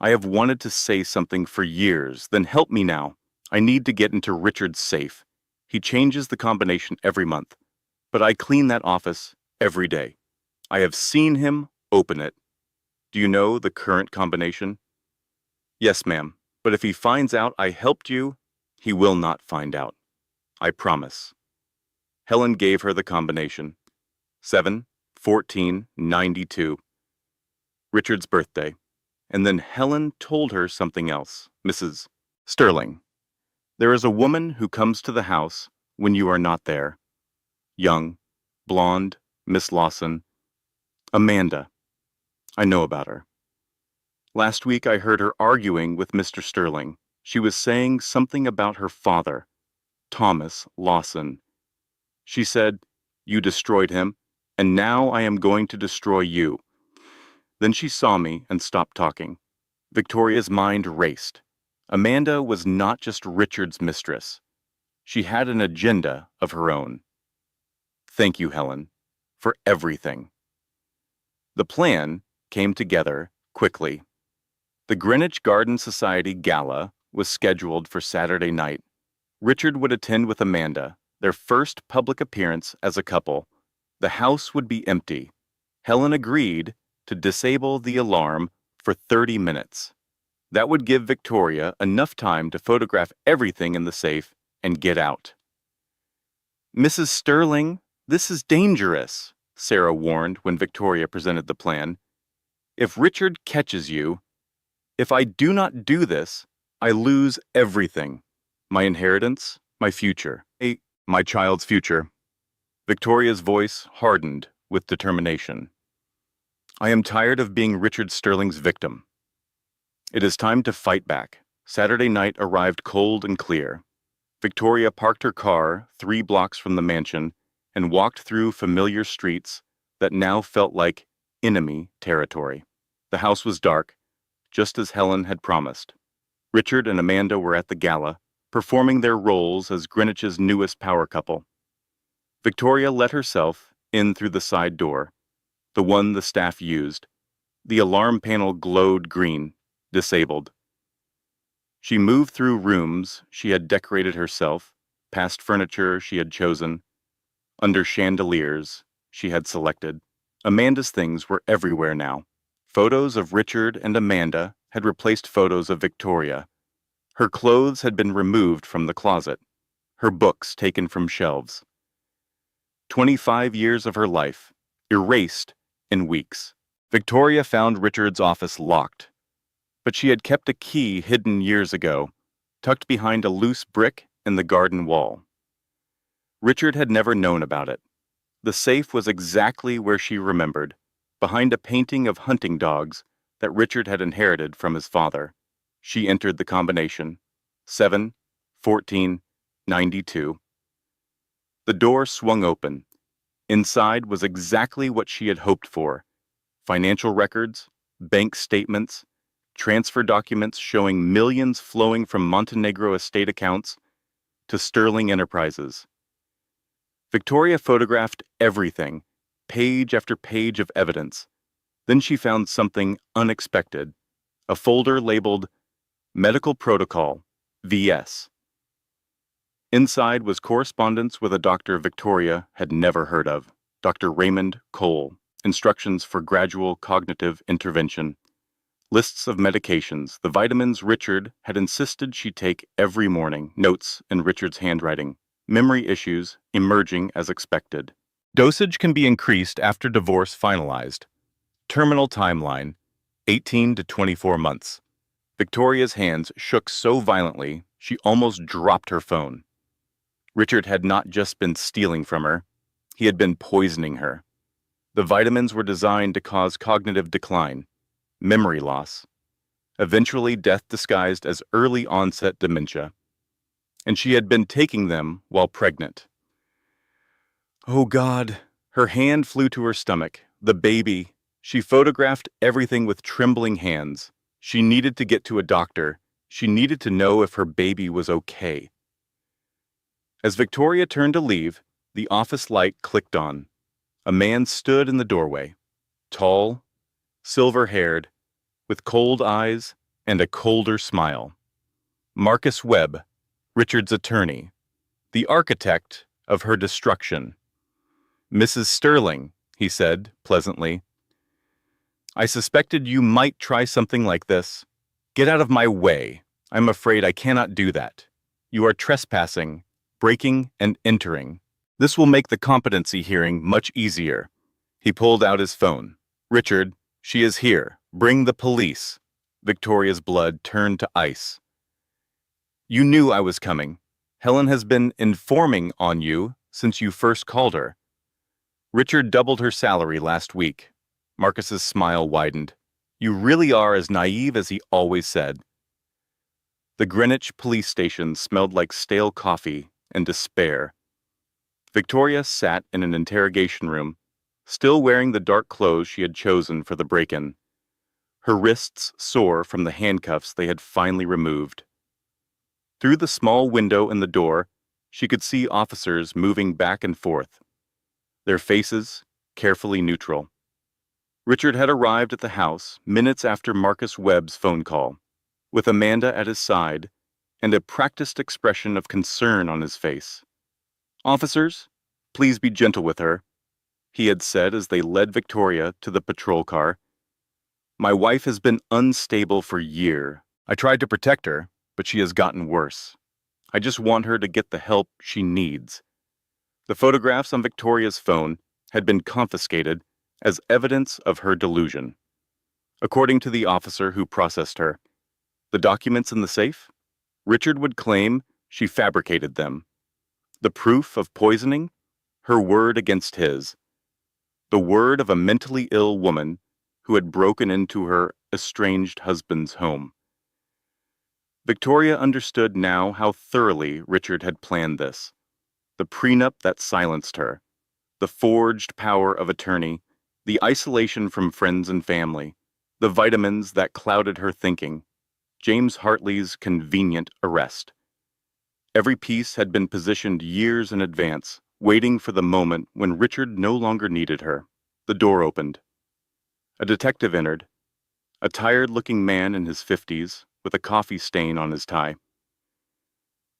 I have wanted to say something for years. Then help me now. I need to get into Richard's safe. He changes the combination every month, but I clean that office every day. I have seen him open it. Do you know the current combination? Yes, ma'am, but if he finds out I helped you, he will not find out. I promise. Helen gave her the combination. 7-14-92. Richard's birthday. And then Helen told her something else. Mrs. Sterling, there is a woman who comes to the house when you are not there. Young, blonde, Miss Lawson. Amanda. I know about her. Last week I heard her arguing with Mr. Sterling. She was saying something about her father, Thomas Lawson. She said, "You destroyed him, and now I am going to destroy you." Then she saw me and stopped talking. Victoria's mind raced. Amanda was not just Richard's mistress. She had an agenda of her own. "Thank you, Helen, for everything." The plan came together quickly. The Greenwich Garden Society Gala was scheduled for Saturday night. Richard would attend with Amanda, their first public appearance as a couple. The house would be empty. Helen agreed to disable the alarm for 30 minutes. That would give Victoria enough time to photograph everything in the safe and get out. "Mrs. Sterling, this is dangerous," Sarah warned when Victoria presented the plan. "If Richard catches you, if I do not do this, I lose everything. My inheritance, my future, my child's future." Victoria's voice hardened with determination. "I am tired of being Richard Sterling's victim. It is time to fight back." Saturday night arrived cold and clear. Victoria parked her car 3 blocks from the mansion and walked through familiar streets that now felt like enemy territory. The house was dark, just as Helen had promised. Richard and Amanda were at the gala, performing their roles as Greenwich's newest power couple. Victoria let herself in through the side door, the one the staff used. The alarm panel glowed green, disabled. She moved through rooms she had decorated herself, past furniture she had chosen, under chandeliers she had selected. Amanda's things were everywhere now. Photos of Richard and Amanda had replaced photos of Victoria. Her clothes had been removed from the closet, her books taken from shelves. 25 years of her life, erased in weeks. Victoria found Richard's office locked, but she had kept a key hidden years ago, tucked behind a loose brick in the garden wall. Richard had never known about it. The safe was exactly where she remembered, behind a painting of hunting dogs that Richard had inherited from his father. She entered the combination, 7, 14, 92. The door swung open. Inside was exactly what she had hoped for: financial records, bank statements, transfer documents showing millions flowing from Montenegro estate accounts to Sterling Enterprises. Victoria photographed everything, page after page of evidence. Then she found something unexpected, a folder labeled Medical Protocol, VS. Inside was correspondence with a doctor Victoria had never heard of, Dr. Raymond Cole, instructions for gradual cognitive intervention, lists of medications, the vitamins Richard had insisted she take every morning, notes in Richard's handwriting, memory issues emerging as expected. Dosage can be increased after divorce finalized. Terminal timeline, 18 to 24 months. Victoria's hands shook so violently she almost dropped her phone. Richard had not just been stealing from her, he had been poisoning her. The vitamins were designed to cause cognitive decline, memory loss, eventually death disguised as early onset dementia. And she had been taking them while pregnant. Oh God, her hand flew to her stomach. The baby. She photographed everything with trembling hands. She needed to get to a doctor. She needed to know if her baby was okay. As Victoria turned to leave, the office light clicked on. A man stood in the doorway, tall, silver-haired, with cold eyes and a colder smile. Marcus Webb, Richard's attorney, the architect of her destruction. "Mrs. Sterling," he said pleasantly, "I suspected you might try something like this. Get out of my way. I'm afraid I cannot do that. You are trespassing, breaking and entering. This will make the competency hearing much easier." He pulled out his phone. "Richard, she is here. Bring the police." Victoria's blood turned to ice. "You knew I was coming. Helen has been informing on you since you first called her. Richard doubled her salary last week." Marcus's smile widened. "You really are as naive as he always said." The Greenwich police station smelled like stale coffee and despair. Victoria sat in an interrogation room, still wearing the dark clothes she had chosen for the break-in. Her wrists sore from the handcuffs they had finally removed. Through the small window in the door, she could see officers moving back and forth, their faces carefully neutral. Richard had arrived at the house minutes after Marcus Webb's phone call, with Amanda at his side and a practiced expression of concern on his face. "Officers, please be gentle with her," he had said as they led Victoria to the patrol car. "My wife has been unstable for years. I tried to protect her, but she has gotten worse. I just want her to get the help she needs." The photographs on Victoria's phone had been confiscated as evidence of her delusion. According to the officer who processed her, the documents in the safe? Richard would claim she fabricated them. The proof of poisoning? Her word against his. The word of a mentally ill woman who had broken into her estranged husband's home. Victoria understood now how thoroughly Richard had planned this. The prenup that silenced her, the forged power of attorney, the isolation from friends and family, the vitamins that clouded her thinking, James Hartley's convenient arrest. Every piece had been positioned years in advance, waiting for the moment when Richard no longer needed her. The door opened. A detective entered, a tired-looking man in his 50s with a coffee stain on his tie.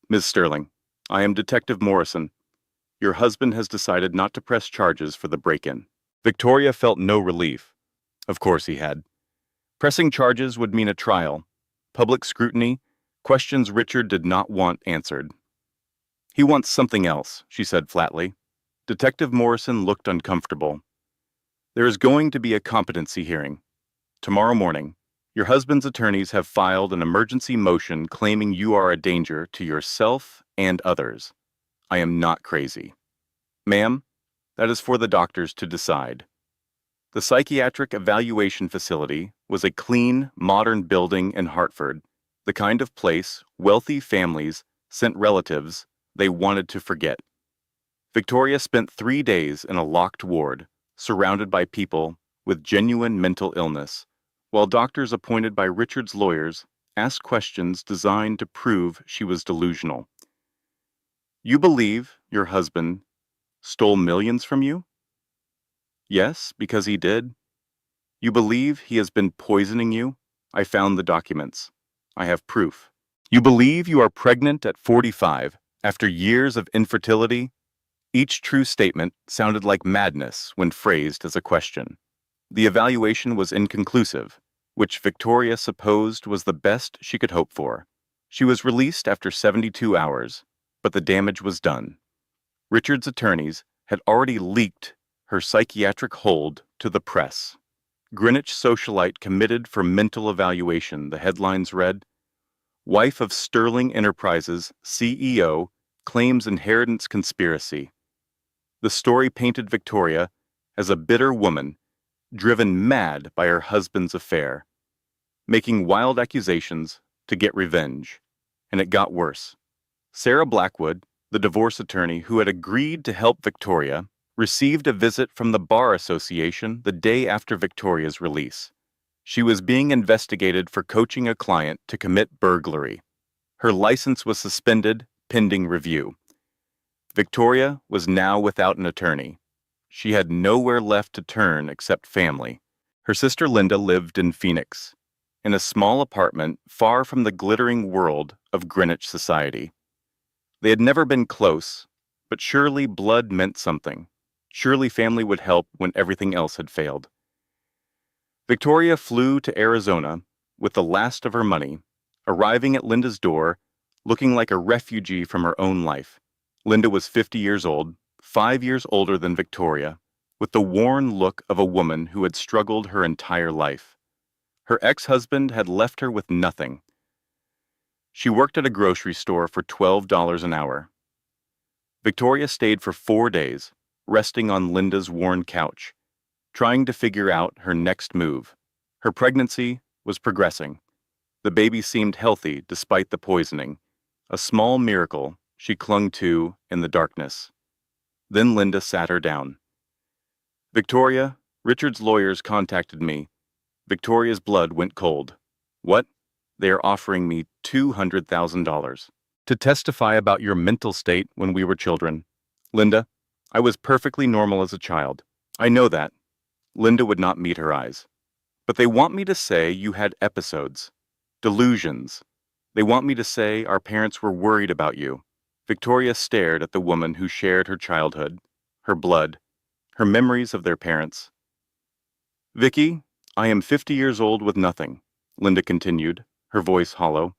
"Ms. Sterling, I am Detective Morrison. Your husband has decided not to press charges for the break-in." Victoria felt no relief. Of course he had. Pressing charges would mean a trial, public scrutiny, questions Richard did not want answered. "He wants something else," she said flatly. Detective Morrison looked uncomfortable. "There is going to be a competency hearing. Tomorrow morning, your husband's attorneys have filed an emergency motion claiming you are a danger to yourself and others. I am not crazy. Ma'am, that is for the doctors to decide." The psychiatric evaluation facility was a clean, modern building in Hartford, the kind of place wealthy families sent relatives they wanted to forget. Victoria spent 3 days in a locked ward, surrounded by people with genuine mental illness, while doctors appointed by Richard's lawyers asked questions designed to prove she was delusional. "You believe your husband stole millions from you?" "Yes, because he did." "You believe he has been poisoning you?" "I found the documents. I have proof." "You believe you are pregnant at 45 after years of infertility?" Each true statement sounded like madness when phrased as a question. The evaluation was inconclusive, which Victoria supposed was the best she could hope for. She was released after 72 hours, but the damage was done. Richard's attorneys had already leaked her psychiatric hold to the press. "Greenwich socialite committed for mental evaluation," the headlines read. "Wife of Sterling Enterprises CEO claims inheritance conspiracy." The story painted Victoria as a bitter woman, driven mad by her husband's affair, making wild accusations to get revenge. And it got worse. Sarah Blackwood, the divorce attorney who had agreed to help Victoria, received a visit from the Bar Association the day after Victoria's release. She was being investigated for coaching a client to commit burglary. Her license was suspended, pending review. Victoria was now without an attorney. She had nowhere left to turn except family. Her sister Linda lived in Phoenix, in a small apartment far from the glittering world of Greenwich society. They had never been close, but surely blood meant something. Surely family would help when everything else had failed. Victoria flew to Arizona with the last of her money, arriving at Linda's door, looking like a refugee from her own life. Linda was 50 years old, 5 years older than Victoria, with the worn look of a woman who had struggled her entire life. Her ex-husband had left her with nothing. She worked at a grocery store for $12 an hour. Victoria stayed for 4 days, resting on Linda's worn couch, trying to figure out her next move. Her pregnancy was progressing. The baby seemed healthy despite the poisoning, a small miracle she clung to in the darkness. Then Linda sat her down. Victoria, Richard's lawyers contacted me. Victoria's blood went cold. What? They are offering me $200,000 to testify about your mental state when we were children. Linda, I was perfectly normal as a child. I know that. Linda would not meet her eyes. But they want me to say you had episodes, delusions. They want me to say our parents were worried about you. Victoria stared at the woman who shared her childhood, her blood, her memories of their parents. Vicky, I am 50 years old with nothing, Linda continued, her voice hollow.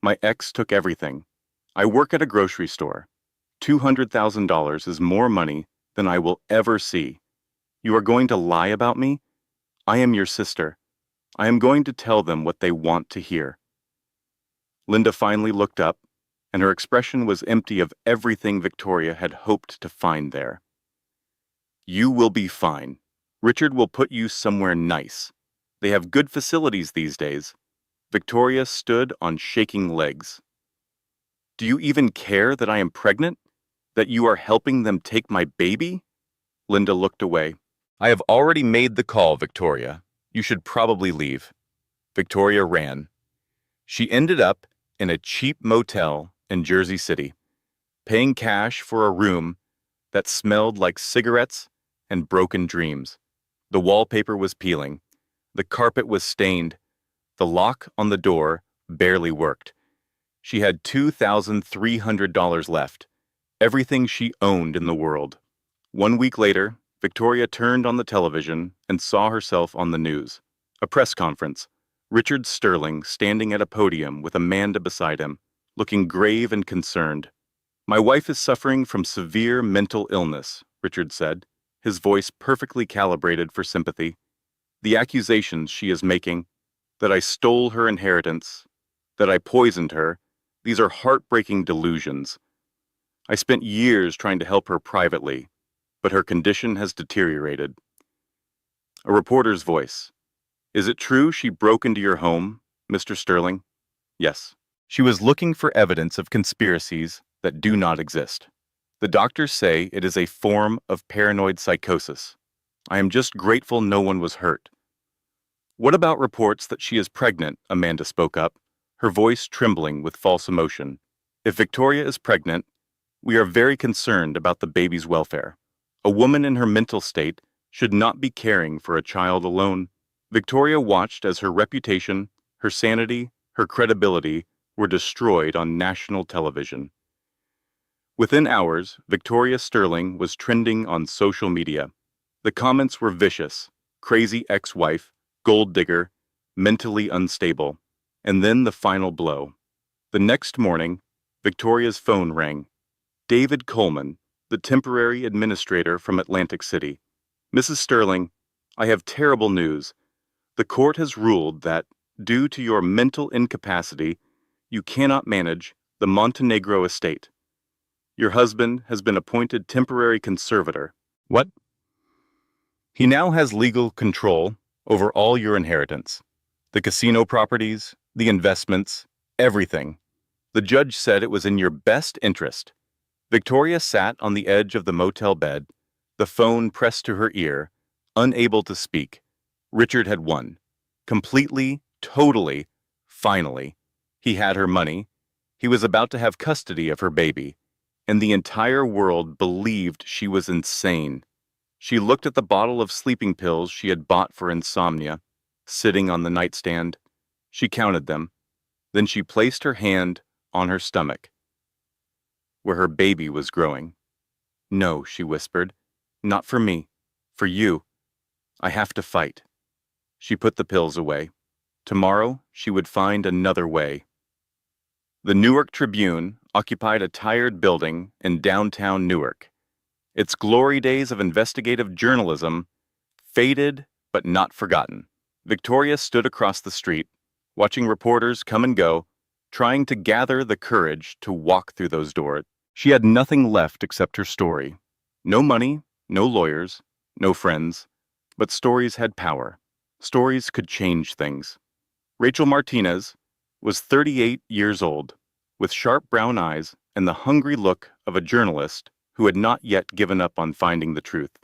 My ex took everything. I work at a grocery store. $200,000 is more money than I will ever see. You are going to lie about me? I am your sister. I am going to tell them what they want to hear. Linda finally looked up, and her expression was empty of everything Victoria had hoped to find there. You will be fine. Richard will put you somewhere nice. They have good facilities these days. Victoria stood on shaking legs. Do you even care that I am pregnant? That you are helping them take my baby? Linda looked away. I have already made the call, Victoria. You should probably leave. Victoria ran. She ended up in a cheap motel in Jersey City, paying cash for a room that smelled like cigarettes and broken dreams. The wallpaper was peeling. The carpet was stained. The lock on the door barely worked. She had $2,300 left, everything she owned in the world. 1 week later, Victoria turned on the television and saw herself on the news. A press conference. Richard Sterling standing at a podium with Amanda beside him, looking grave and concerned. My wife is suffering from severe mental illness, Richard said, his voice perfectly calibrated for sympathy. The accusations she is making, that I stole her inheritance, that I poisoned her, these are heartbreaking delusions. I spent years trying to help her privately, but her condition has deteriorated. A reporter's voice. Is it true she broke into your home, Mr. Sterling? Yes. She was looking for evidence of conspiracies that do not exist. The doctors say it is a form of paranoid psychosis. I am just grateful no one was hurt. What about reports that she is pregnant? Amanda spoke up, her voice trembling with false emotion. If Victoria is pregnant, we are very concerned about the baby's welfare. A woman in her mental state should not be caring for a child alone. Victoria watched as her reputation, her sanity, her credibility were destroyed on national television. Within hours, Victoria Sterling was trending on social media. The comments were vicious: crazy ex-wife, gold digger, mentally unstable. And then the final blow. The next morning, Victoria's phone rang. David Coleman, the temporary administrator from Atlantic City. Mrs. Sterling, I have terrible news. The court has ruled that, due to your mental incapacity, you cannot manage the Montenegro estate. Your husband has been appointed temporary conservator. What? He now has legal control over all your inheritance. The casino properties, the investments, everything. The judge said it was in your best interest. Victoria sat on the edge of the motel bed, the phone pressed to her ear, unable to speak. Richard had won. Completely, totally, finally. He had her money. He was about to have custody of her baby. And the entire world believed she was insane. She looked at the bottle of sleeping pills she had bought for insomnia, sitting on the nightstand. She counted them. Then she placed her hand on her stomach, where her baby was growing. No, she whispered. Not for me. For you. I have to fight. She put the pills away. Tomorrow, she would find another way. The Newark Tribune occupied a tired building in downtown Newark. Its glory days of investigative journalism faded but not forgotten. Victoria stood across the street, watching reporters come and go, trying to gather the courage to walk through those doors. She had nothing left except her story. No money, no lawyers, no friends, but stories had power. Stories could change things. Rachel Martinez, was 38 years old, with sharp brown eyes and the hungry look of a journalist who had not yet given up on finding the truth.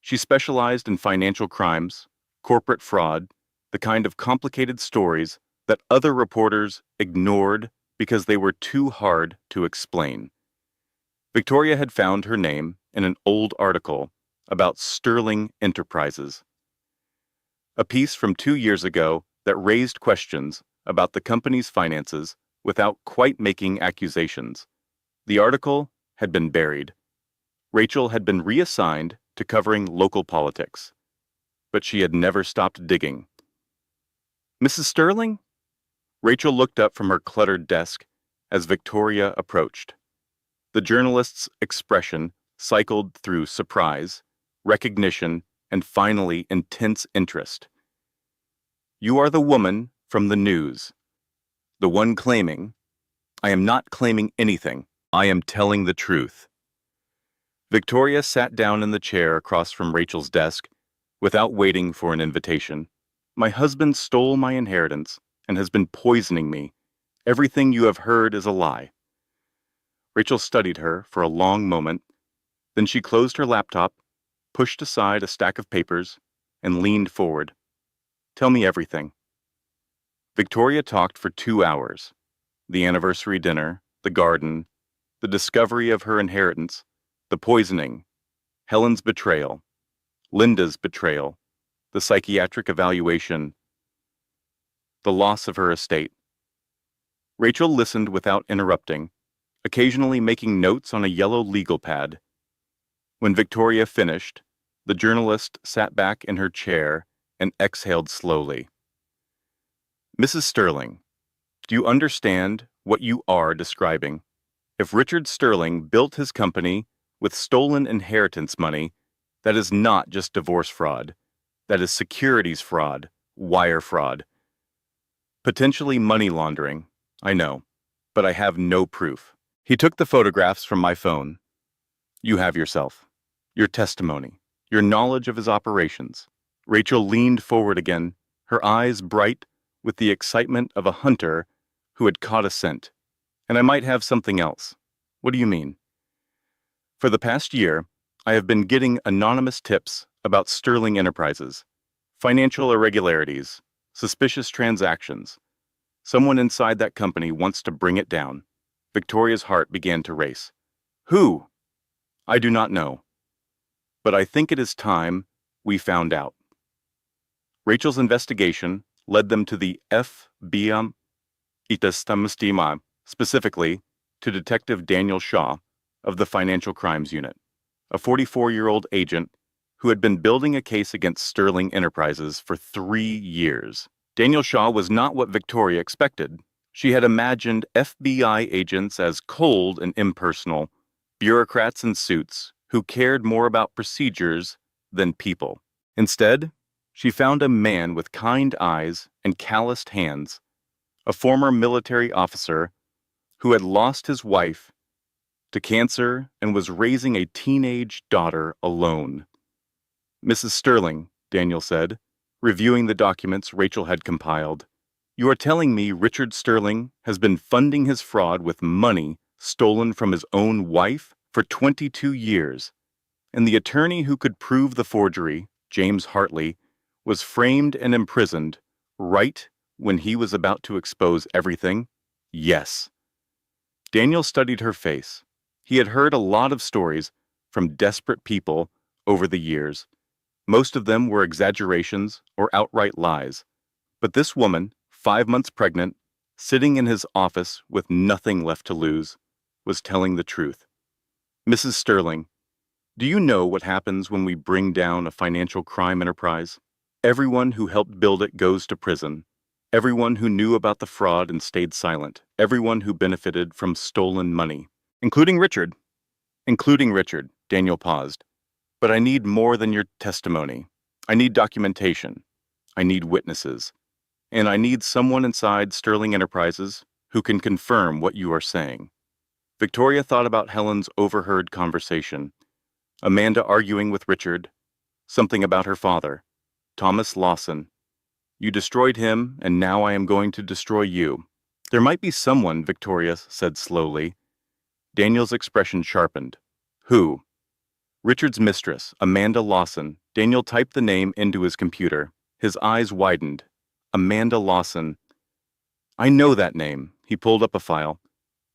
She specialized in financial crimes, corporate fraud, the kind of complicated stories that other reporters ignored because they were too hard to explain. Victoria had found her name in an old article about Sterling Enterprises, a piece from 2 years ago that raised questions about the company's finances without quite making accusations. The article had been buried. Rachel had been reassigned to covering local politics, but she had never stopped digging. Mrs. Sterling? Rachel looked up from her cluttered desk as Victoria approached. The journalist's expression cycled through surprise, recognition, and finally intense interest. "You are the woman from the news, the one claiming—" "I am not claiming anything. I am telling the truth." Victoria sat down in the chair across from Rachel's desk without waiting for an invitation. "My husband stole my inheritance and has been poisoning me. Everything you have heard is a lie." Rachel studied her for a long moment. Then she closed her laptop, pushed aside a stack of papers, and leaned forward. "Tell me everything." Victoria talked for 2 hours. The anniversary dinner, the garden, the discovery of her inheritance, the poisoning, Helen's betrayal, Linda's betrayal, the psychiatric evaluation, the loss of her estate. Rachel listened without interrupting, occasionally making notes on a yellow legal pad. When Victoria finished, the journalist sat back in her chair and exhaled slowly. "Mrs. Sterling, do you understand what you are describing? If Richard Sterling built his company with stolen inheritance money, that is not just divorce fraud. That is securities fraud, wire fraud. Potentially money laundering, I know, but I have no proof." He took the photographs from my phone. "You have yourself, your testimony, your knowledge of his operations." Rachel leaned forward again, her eyes bright with the excitement of a hunter who had caught a scent. "And I might have something else." "What do you mean?" "For the past year, I have been getting anonymous tips about Sterling Enterprises, financial irregularities, suspicious transactions. Someone inside that company wants to bring it down." Victoria's heart began to race. "Who?" "I do not know. But I think it is time we found out." Rachel's investigation led them to the FBI, specifically to Detective Daniel Shaw of the Financial Crimes Unit, a 44-year-old agent who had been building a case against Sterling Enterprises for 3 years. Daniel Shaw was not what Victoria expected. She had imagined FBI agents as cold and impersonal, bureaucrats in suits who cared more about procedures than people. Instead, she found a man with kind eyes and calloused hands, a former military officer who had lost his wife to cancer and was raising a teenage daughter alone. "Mrs. Sterling," Daniel said, reviewing the documents Rachel had compiled, "you are telling me Richard Sterling has been funding his fraud with money stolen from his own wife for 22 years, and the attorney who could prove the forgery, James Hartley, was framed and imprisoned right when he was about to expose everything?" "Yes." Daniel studied her face. He had heard a lot of stories from desperate people over the years. Most of them were exaggerations or outright lies. But this woman, 5 months pregnant, sitting in his office with nothing left to lose, was telling the truth. "Mrs. Sterling, do you know what happens when we bring down a financial crime enterprise? Everyone who helped build it goes to prison. Everyone who knew about the fraud and stayed silent. Everyone who benefited from stolen money. Including Richard." "Including Richard," Daniel paused. "But I need more than your testimony. I need documentation. I need witnesses. And I need someone inside Sterling Enterprises who can confirm what you are saying." Victoria thought about Helen's overheard conversation. Amanda arguing with Richard. Something about her father, Thomas Lawson. "You destroyed him, and now I am going to destroy you." There might be someone, Victoria said slowly. Daniel's expression sharpened. Who? Richard's mistress, Amanda Lawson. Daniel typed the name into his computer. His eyes widened. Amanda Lawson. I know that name. He pulled up a file.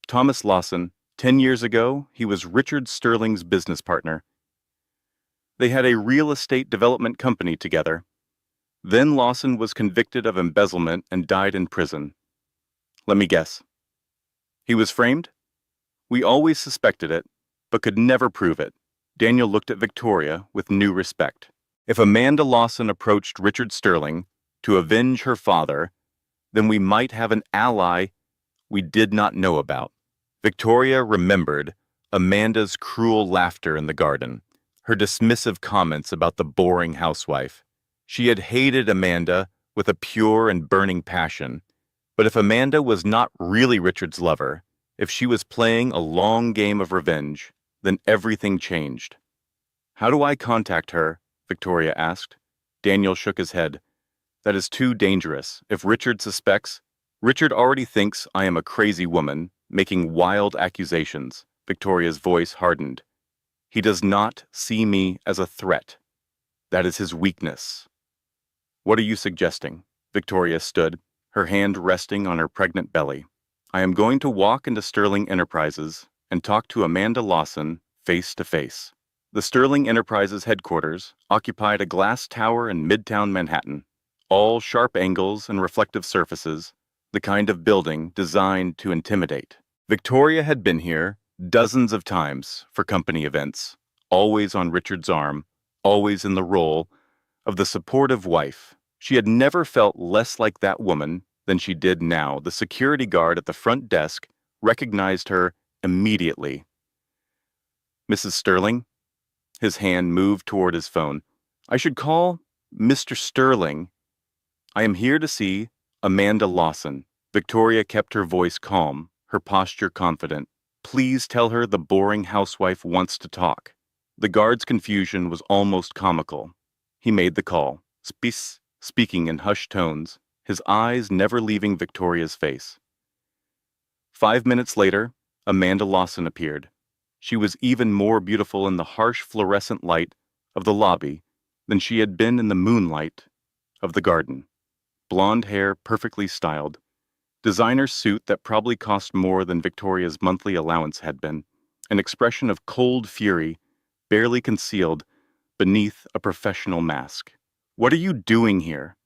Thomas Lawson. 10 years ago, he was Richard Sterling's business partner. They had a real estate development company together. Then Lawson was convicted of embezzlement and died in prison. Let me guess. He was framed? We always suspected it, but could never prove it. Daniel looked at Victoria with new respect. If Amanda Lawson approached Richard Sterling to avenge her father, then we might have an ally we did not know about. Victoria remembered Amanda's cruel laughter in the garden, her dismissive comments about the boring housewife. She had hated Amanda with a pure and burning passion, but if Amanda was not really Richard's lover, if she was playing a long game of revenge, then everything changed. How do I contact her? Victoria asked. Daniel shook his head. That is too dangerous. If Richard suspects, Richard already thinks I am a crazy woman, making wild accusations. Victoria's voice hardened. He does not see me as a threat. That is his weakness. What are you suggesting? Victoria stood, her hand resting on her pregnant belly. I am going to walk into Sterling Enterprises and talk to Amanda Lawson face to face. The Sterling Enterprises headquarters occupied a glass tower in Midtown Manhattan, all sharp angles and reflective surfaces, the kind of building designed to intimidate. Victoria had been here dozens of times for company events, always on Richard's arm, always in the role of the supportive wife. She had never felt less like that woman than she did now. The security guard at the front desk recognized her immediately. Mrs. Sterling? His hand moved toward his phone. I should call Mr. Sterling. I am here to see Amanda Lawson. Victoria kept her voice calm, her posture confident. Please tell her the boring housewife wants to talk. The guard's confusion was almost comical. He made the call, speaking in hushed tones, his eyes never leaving Victoria's face. 5 minutes later, Amanda Lawson appeared. She was even more beautiful in the harsh fluorescent light of the lobby than she had been in the moonlight of the garden. Blonde hair perfectly styled, designer suit that probably cost more than Victoria's monthly allowance had been, an expression of cold fury barely concealed beneath a professional mask. What are you doing here?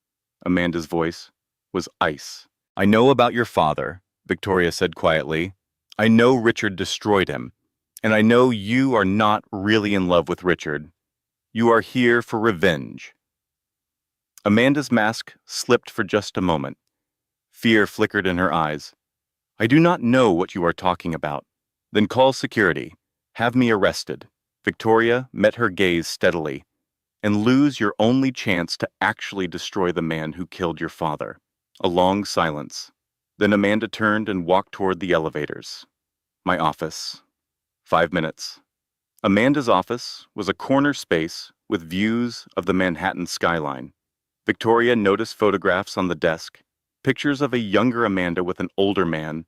Amanda's voice was ice. I know about your father, Victoria said quietly. I know Richard destroyed him. And I know you are not really in love with Richard. You are here for revenge. Amanda's mask slipped for just a moment. Fear flickered in her eyes. I do not know what you are talking about. Then call security. Have me arrested. Victoria met her gaze steadily. And lose your only chance to actually destroy the man who killed your father. A long silence. Then Amanda turned and walked toward the elevators. My office. 5 minutes. Amanda's office was a corner space with views of the Manhattan skyline. Victoria noticed photographs on the desk, pictures of a younger Amanda with an older man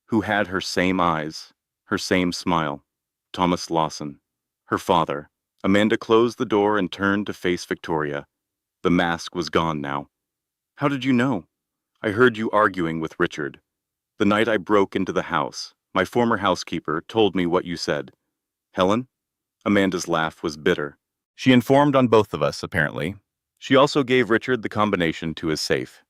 who had her same eyes, her same smile. Thomas Lawson, her father. Amanda closed the door and turned to face Victoria. The mask was gone now. How did you know? I heard you arguing with Richard. The night I broke into the house, my former housekeeper told me what you said. Helen? Amanda's laugh was bitter. She informed on both of us, apparently. She also gave Richard the combination to his safe.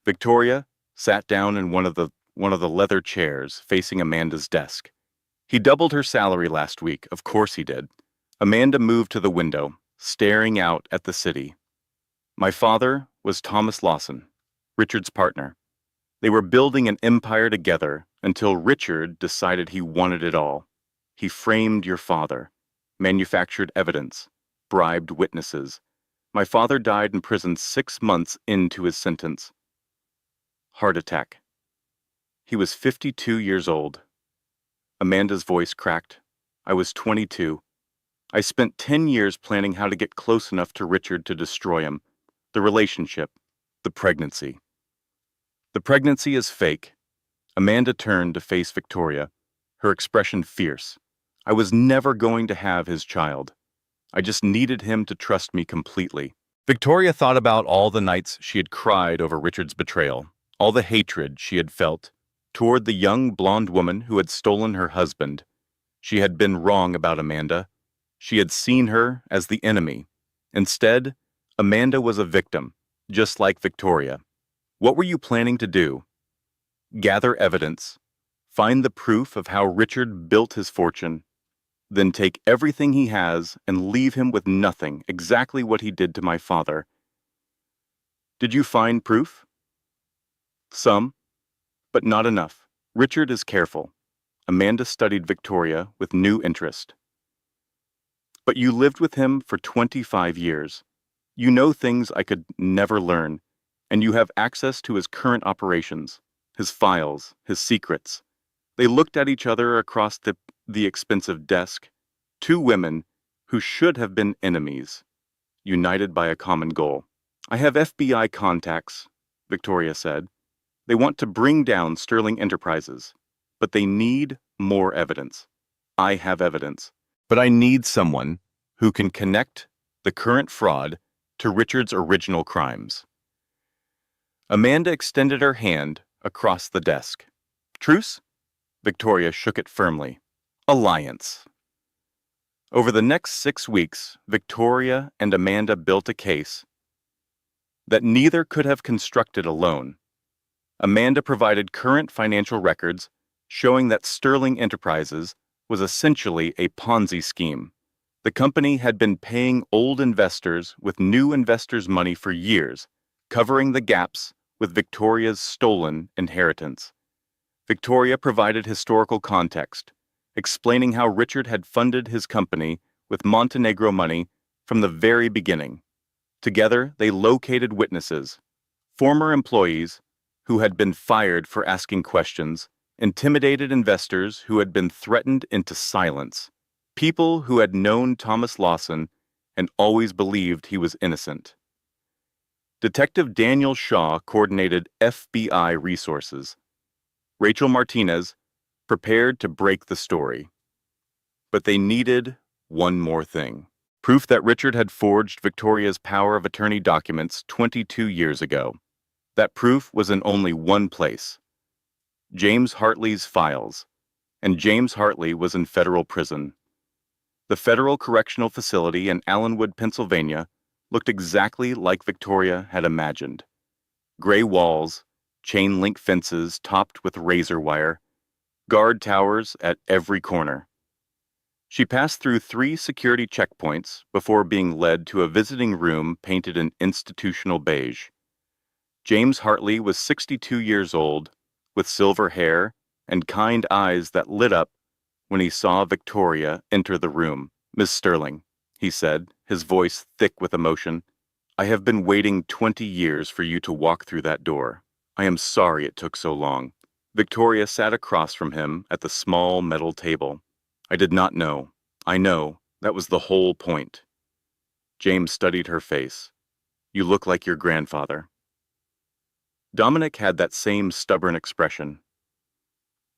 Victoria sat down in one of the leather chairs facing Amanda's desk. He doubled her salary last week, of course he did. Amanda moved to the window, staring out at the city. My father was Thomas Lawson, Richard's partner. They were building an empire together until Richard decided he wanted it all. He framed your father, manufactured evidence, bribed witnesses. My father died in prison 6 months into his sentence. Heart attack. He was 52 years old. Amanda's voice cracked. I was 22. I spent 10 years planning how to get close enough to Richard to destroy him. The relationship, the pregnancy. The pregnancy is fake. Amanda turned to face Victoria, her expression fierce. I was never going to have his child. I just needed him to trust me completely. Victoria thought about all the nights she had cried over Richard's betrayal, all the hatred she had felt toward the young blonde woman who had stolen her husband. She had been wrong about Amanda. She had seen her as the enemy. Instead, Amanda was a victim, just like Victoria. What were you planning to do? Gather evidence, find the proof of how Richard built his fortune, then take everything he has and leave him with nothing, exactly what he did to my father. Did you find proof? Some, but not enough. Richard is careful. Amanda studied Victoria with new interest. But you lived with him for 25 years. You know things I could never learn, and you have access to his current operations, his files, his secrets. They looked at each other across the expensive desk, two women who should have been enemies, united by a common goal. I have FBI contacts, Victoria said. They want to bring down Sterling Enterprises, but they need more evidence. I have evidence, but I need someone who can connect the current fraud to Richard's original crimes. Amanda extended her hand across the desk. Truce? Victoria shook it firmly. Alliance. Over the next 6 weeks, Victoria and Amanda built a case that neither could have constructed alone. Amanda provided current financial records showing that Sterling Enterprises was essentially a Ponzi scheme. The company had been paying old investors with new investors' money for years, covering the gaps with Victoria's stolen inheritance. Victoria provided historical context, explaining how Richard had funded his company with Montenegro money from the very beginning. Together, they located witnesses, former employees who had been fired for asking questions, intimidated investors who had been threatened into silence, people who had known Thomas Lawson and always believed he was innocent. Detective Daniel Shaw coordinated FBI resources. Rachel Martinez prepared to break the story. But they needed one more thing. Proof that Richard had forged Victoria's power of attorney documents 22 years ago. That proof was in only one place. James Hartley's files. And James Hartley was in federal prison. The Federal Correctional Facility in Allenwood, Pennsylvania, looked exactly like Victoria had imagined. Gray walls, chain-link fences topped with razor wire, guard towers at every corner. She passed through 3 security checkpoints before being led to a visiting room painted in institutional beige. James Hartley was 62 years old, with silver hair and kind eyes that lit up when he saw Victoria enter the room. Miss Sterling, he said, his voice thick with emotion, I have been waiting 20 years for you to walk through that door. I am sorry it took so long. Victoria sat across from him at the small metal table. I did not know. I know. That was the whole point. James studied her face. You look like your grandfather. Dominic had that same stubborn expression.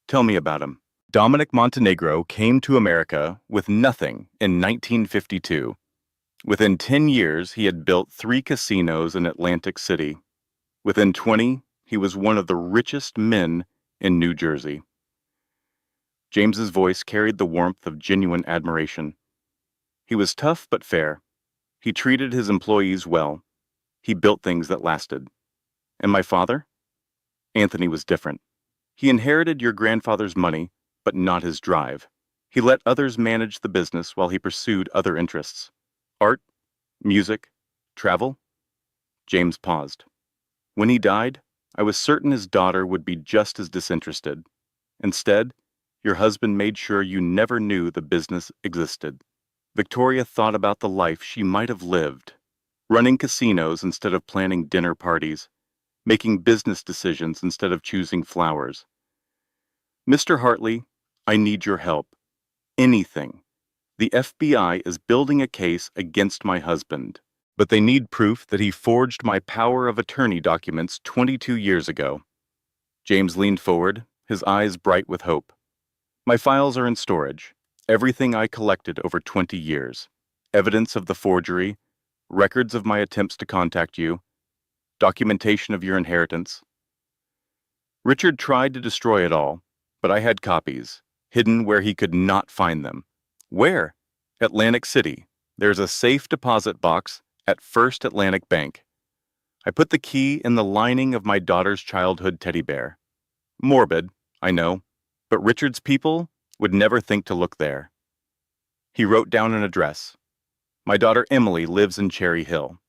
Tell me about him. Dominic Montenegro came to America with nothing in 1952. Within 10 years, he had built 3 casinos in Atlantic City. Within 20, he was one of the richest men in New Jersey. James's voice carried the warmth of genuine admiration. He was tough but fair. He treated his employees well. He built things that lasted. And my father? Anthony was different. He inherited your grandfather's money, but not his drive. He let others manage the business while he pursued other interests. Art, music, travel. James paused. When he died, I was certain his daughter would be just as disinterested. Instead, your husband made sure you never knew the business existed. Victoria thought about the life she might have lived, running casinos instead of planning dinner parties, making business decisions instead of choosing flowers. Mr. Hartley, I need your help. Anything. The FBI is building a case against my husband, but they need proof that he forged my power of attorney documents 22 years ago. James leaned forward, his eyes bright with hope. My files are in storage. Everything I collected over 20 years. Evidence of the forgery, records of my attempts to contact you, documentation of your inheritance. Richard tried to destroy it all, but I had copies, hidden where he could not find them. Where? Atlantic City. There's a safe deposit box at First Atlantic Bank. I put the key in the lining of my daughter's childhood teddy bear. Morbid, I know, but Richard's people would never think to look there. He wrote down an address. My daughter Emily lives in Cherry Hill.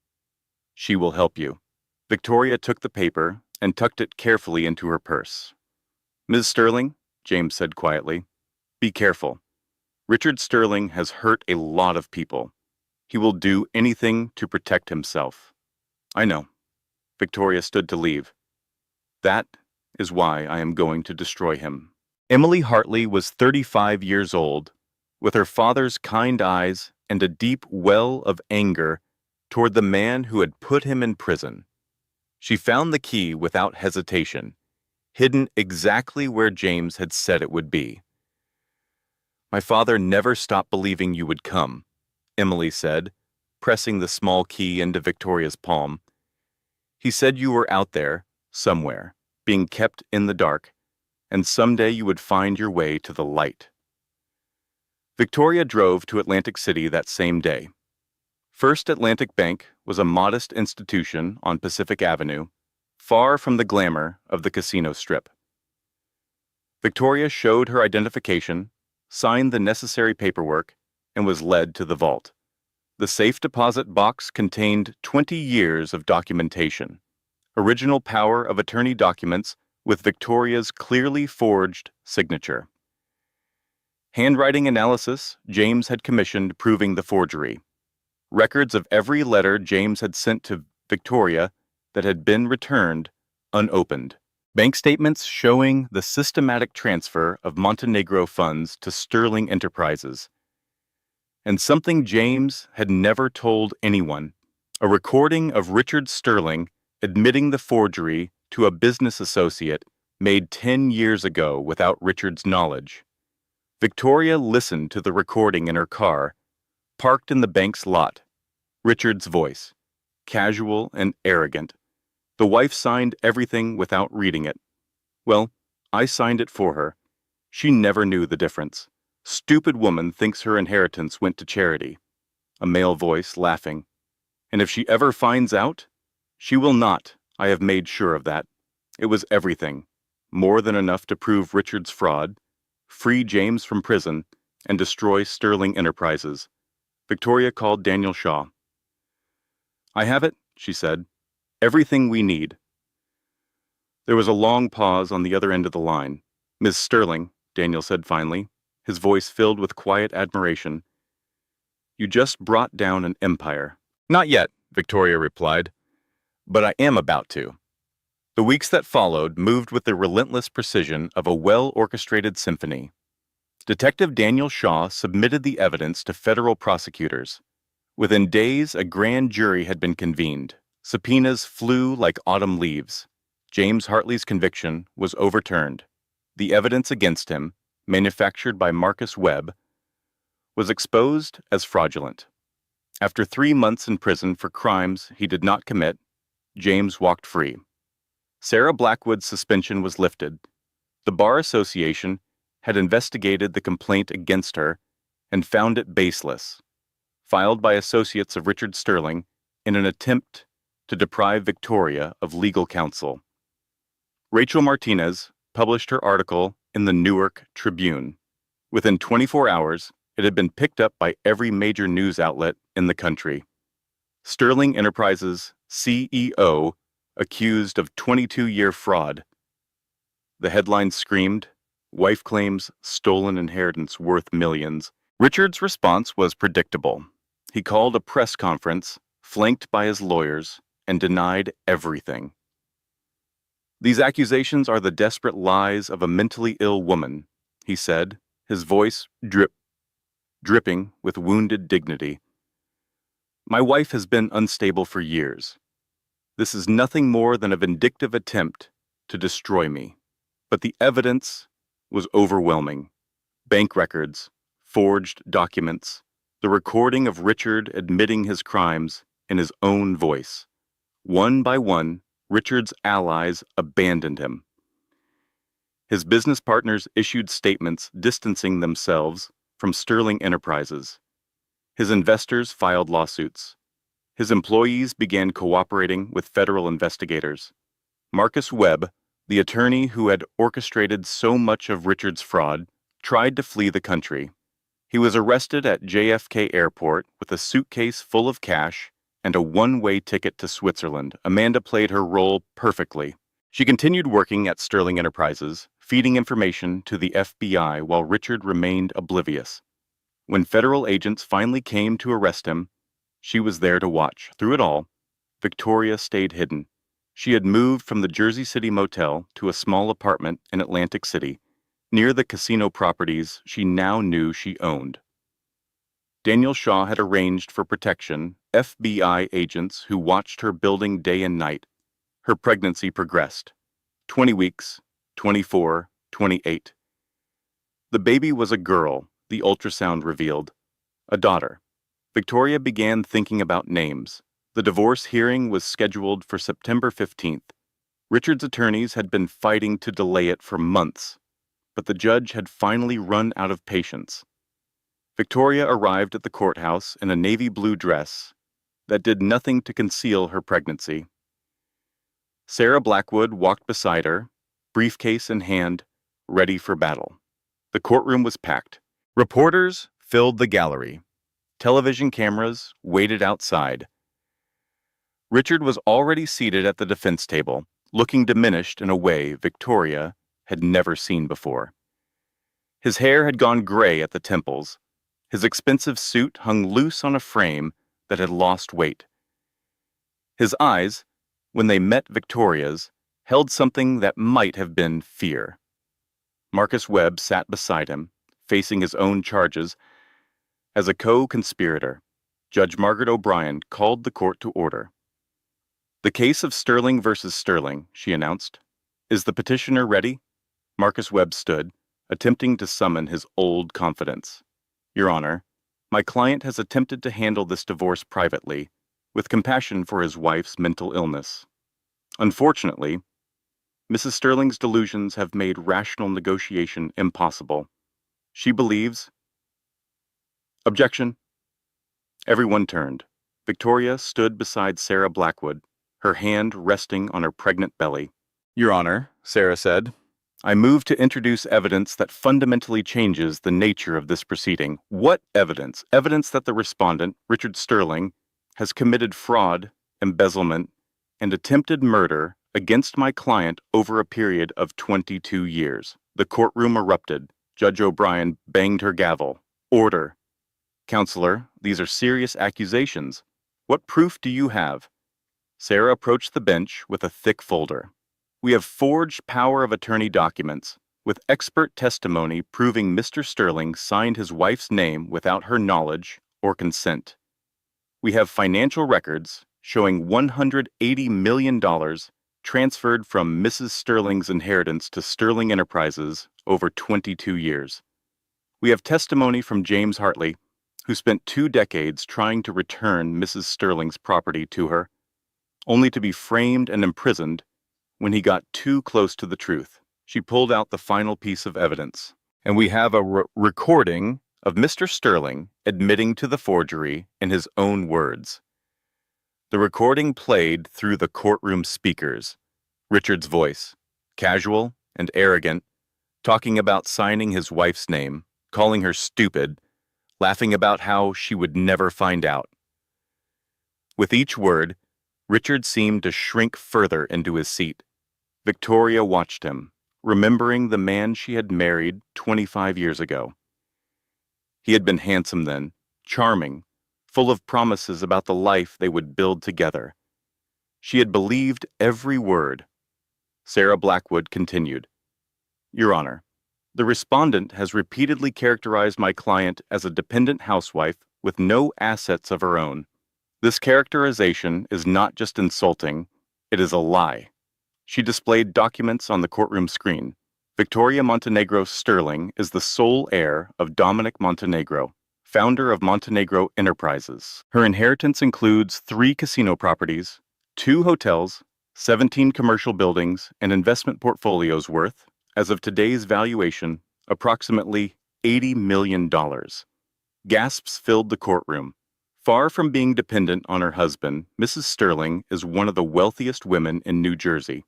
She will help you. Victoria took the paper and tucked it carefully into her purse. Ms. Sterling, James said quietly, be careful. Richard Sterling has hurt a lot of people. He will do anything to protect himself. I know. Victoria stood to leave. That is why I am going to destroy him. Emily Hartley was 35 years old, with her father's kind eyes and a deep well of anger toward the man who had put him in prison. She found the key without hesitation, hidden exactly where James had said it would be. My father never stopped believing you would come, Emily said, pressing the small key into Victoria's palm. He said you were out there, somewhere, being kept in the dark, and someday you would find your way to the light. Victoria drove to Atlantic City that same day. First Atlantic Bank was a modest institution on Pacific Avenue, far from the glamour of the casino strip. Victoria showed her identification, signed the necessary paperwork, and was led to the vault. The safe deposit box contained 20 years of documentation, original power of attorney documents with Victoria's clearly forged signature. Handwriting analysis James had commissioned proving the forgery. Records of every letter James had sent to Victoria that had been returned unopened. Bank statements showing the systematic transfer of Montenegro funds to Sterling Enterprises. And something James had never told anyone, a recording of Richard Sterling admitting the forgery to a business associate made 10 years ago without Richard's knowledge. Victoria listened to the recording in her car, parked in the bank's lot. Richard's voice, casual and arrogant. The wife signed everything without reading it. Well, I signed it for her. She never knew the difference. Stupid woman thinks her inheritance went to charity. A male voice, laughing. And if she ever finds out, she will not. I have made sure of that. It was everything. More than enough to prove Richard's fraud, free James from prison, and destroy Sterling Enterprises. Victoria called Daniel Shaw. I have it, she said. Everything we need. There was a long pause on the other end of the line. Ms. Sterling, Daniel said finally, his voice filled with quiet admiration. You just brought down an empire. Not yet, Victoria replied, but I am about to. The weeks that followed moved with the relentless precision of a well-orchestrated symphony. Detective Daniel Shaw submitted the evidence to federal prosecutors. Within days, a grand jury had been convened. Subpoenas flew like autumn leaves. James Hartley's conviction was overturned. The evidence against him, manufactured by Marcus Webb, was exposed as fraudulent. After 3 months in prison for crimes he did not commit, James walked free. Sarah Blackwood's suspension was lifted. The Bar Association had investigated the complaint against her and found it baseless, filed by associates of Richard Sterling in an attempt to deprive Victoria of legal counsel. Rachel Martinez published her article in the Newark Tribune. Within 24 hours, it had been picked up by every major news outlet in the country. Sterling Enterprises CEO accused of 22-year fraud. The headline screamed, "Wife claims stolen inheritance worth millions." Richard's response was predictable. He called a press conference, flanked by his lawyers, and denied everything. These accusations are the desperate lies of a mentally ill woman, he said, his voice dripping with wounded dignity. My wife has been unstable for years. This is nothing more than a vindictive attempt to destroy me. But the evidence was overwhelming. Bank records, forged documents, the recording of Richard admitting his crimes in his own voice. One by one, Richard's allies abandoned him. His business partners issued statements distancing themselves from Sterling Enterprises. His investors filed lawsuits. His employees began cooperating with federal investigators. Marcus Webb, the attorney who had orchestrated so much of Richard's fraud, tried to flee the country. He was arrested at JFK Airport with a suitcase full of cash and a one-way ticket to Switzerland. Amanda played her role perfectly. She continued working at Sterling Enterprises, feeding information to the FBI while Richard remained oblivious. When federal agents finally came to arrest him, she was there to watch. Through it all, Victoria stayed hidden. She had moved from the Jersey City motel to a small apartment in Atlantic City, near the casino properties she now knew she owned. Daniel Shaw had arranged for protection, FBI agents who watched her building day and night. Her pregnancy progressed. 20 weeks, 24, 28. The baby was a girl, the ultrasound revealed. A daughter. Victoria began thinking about names. The divorce hearing was scheduled for September 15th. Richard's attorneys had been fighting to delay it for months, but the judge had finally run out of patience. Victoria arrived at the courthouse in a navy blue dress that did nothing to conceal her pregnancy. Sarah Blackwood walked beside her, briefcase in hand, ready for battle. The courtroom was packed. Reporters filled the gallery. Television cameras waited outside. Richard was already seated at the defense table, looking diminished in a way Victoria had never seen before. His hair had gone gray at the temples. His expensive suit hung loose on a frame that had lost weight. His eyes, when they met Victoria's, held something that might have been fear. Marcus Webb sat beside him, facing his own charges. As a co-conspirator, Judge Margaret O'Brien called the court to order. "The case of Sterling versus Sterling," she announced. "Is the petitioner ready?" Marcus Webb stood, attempting to summon his old confidence. "Your Honor, my client has attempted to handle this divorce privately, with compassion for his wife's mental illness. Unfortunately, Mrs. Sterling's delusions have made rational negotiation impossible. She believes—" Objection. Everyone turned. Victoria stood beside Sarah Blackwood, her hand resting on her pregnant belly. "Your Honor," Sarah said, "I move to introduce evidence that fundamentally changes the nature of this proceeding." "What evidence?" "Evidence that the respondent, Richard Sterling, has committed fraud, embezzlement, and attempted murder against my client over a period of 22 years. The courtroom erupted. Judge O'Brien banged her gavel. "Order. Counselor, these are serious accusations. What proof do you have?" Sarah approached the bench with a thick folder. "We have forged power of attorney documents, with expert testimony proving Mr. Sterling signed his wife's name without her knowledge or consent. We have financial records showing $180 million transferred from Mrs. Sterling's inheritance to Sterling Enterprises over 22 years. We have testimony from James Hartley, who spent 2 decades trying to return Mrs. Sterling's property to her, only to be framed and imprisoned when he got too close to the truth." She pulled out the final piece of evidence. "And we have a recording of Mr. Sterling admitting to the forgery in his own words." The recording played through the courtroom speakers. Richard's voice, casual and arrogant, talking about signing his wife's name, calling her stupid, laughing about how she would never find out. With each word, Richard seemed to shrink further into his seat. Victoria watched him, remembering the man she had married 25 years ago. He had been handsome then, charming, full of promises about the life they would build together. She had believed every word. Sarah Blackwood continued, "Your Honor, the respondent has repeatedly characterized my client as a dependent housewife with no assets of her own. This characterization is not just insulting, it is a lie." She displayed documents on the courtroom screen. Victoria Montenegro Sterling is the sole heir of Dominic Montenegro, founder of Montenegro Enterprises. Her inheritance includes 3 casino properties, 2 hotels, 17 commercial buildings, and investment portfolios worth, as of today's valuation, approximately $80 million. Gasps filled the courtroom. Far from being dependent on her husband, Mrs. Sterling is one of the wealthiest women in New Jersey.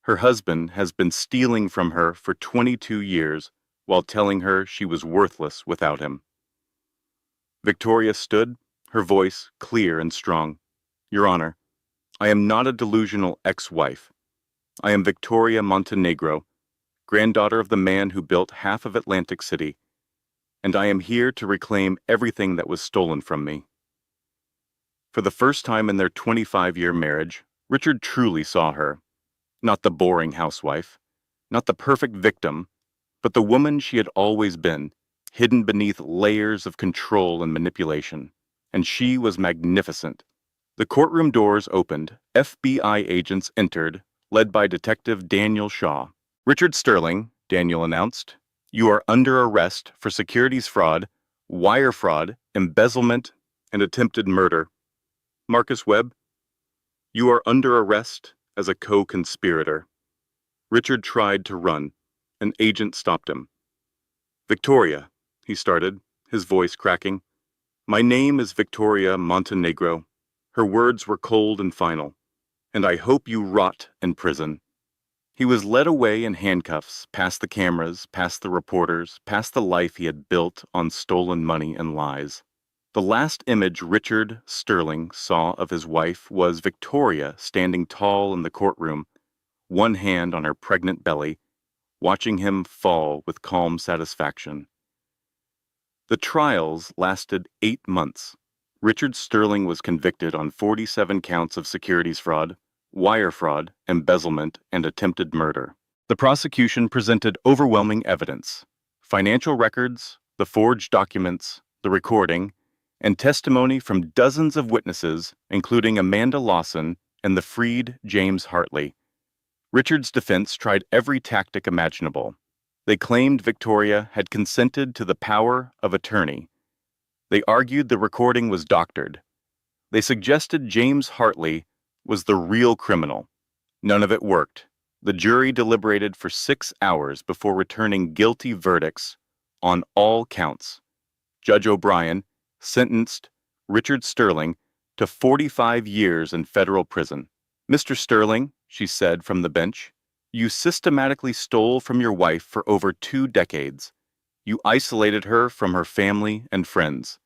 Her husband has been stealing from her for 22 years while telling her she was worthless without him. Victoria stood, her voice clear and strong. Your Honor, I am not a delusional ex-wife. I am Victoria Montenegro, granddaughter of the man who built half of Atlantic City, and I am here to reclaim everything that was stolen from me. For the first time in their 25-year marriage, Richard truly saw her. Not the boring housewife, not the perfect victim, but the woman she had always been, hidden beneath layers of control and manipulation. And she was magnificent. The courtroom doors opened, FBI agents entered, led by Detective Daniel Shaw. Richard Sterling, Daniel announced, you are under arrest for securities fraud, wire fraud, embezzlement, and attempted murder. Marcus Webb, you are under arrest as a co-conspirator. Richard tried to run. An agent stopped him. Victoria, he started, his voice cracking. My name is Victoria Montenegro. Her words were cold and final. And I hope you rot in prison. He was led away in handcuffs, past the cameras, past the reporters, past the life he had built on stolen money and lies. The last image Richard Sterling saw of his wife was Victoria standing tall in the courtroom, one hand on her pregnant belly, watching him fall with calm satisfaction. The trials lasted 8 months. Richard Sterling was convicted on 47 counts of securities fraud, wire fraud, embezzlement, and attempted murder. The prosecution presented overwhelming evidence: financial records, the forged documents, the recording, and testimony from dozens of witnesses, including Amanda Lawson and the freed James Hartley. Richard's defense tried every tactic imaginable. They claimed Victoria had consented to the power of attorney. They argued the recording was doctored. They suggested James Hartley was the real criminal. None of it worked. The jury deliberated for 6 hours before returning guilty verdicts on all counts. Judge O'Brien sentenced Richard Sterling to 45 years in federal prison. Mr. Sterling, she said from the bench, you systematically stole from your wife for over 2 decades. You isolated her from her family and friends.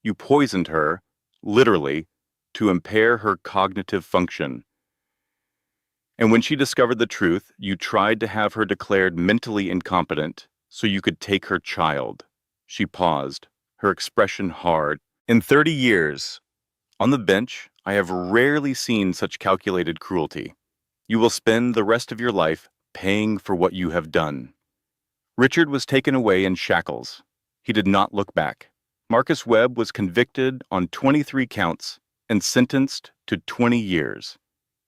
You poisoned her, literally, to impair her cognitive function. And when she discovered the truth, you tried to have her declared mentally incompetent so you could take her child. She paused, her expression hard. In 30 years, on the bench, I have rarely seen such calculated cruelty. You will spend the rest of your life paying for what you have done. Richard was taken away in shackles. He did not look back. Marcus Webb was convicted on 23 counts and sentenced to 20 years.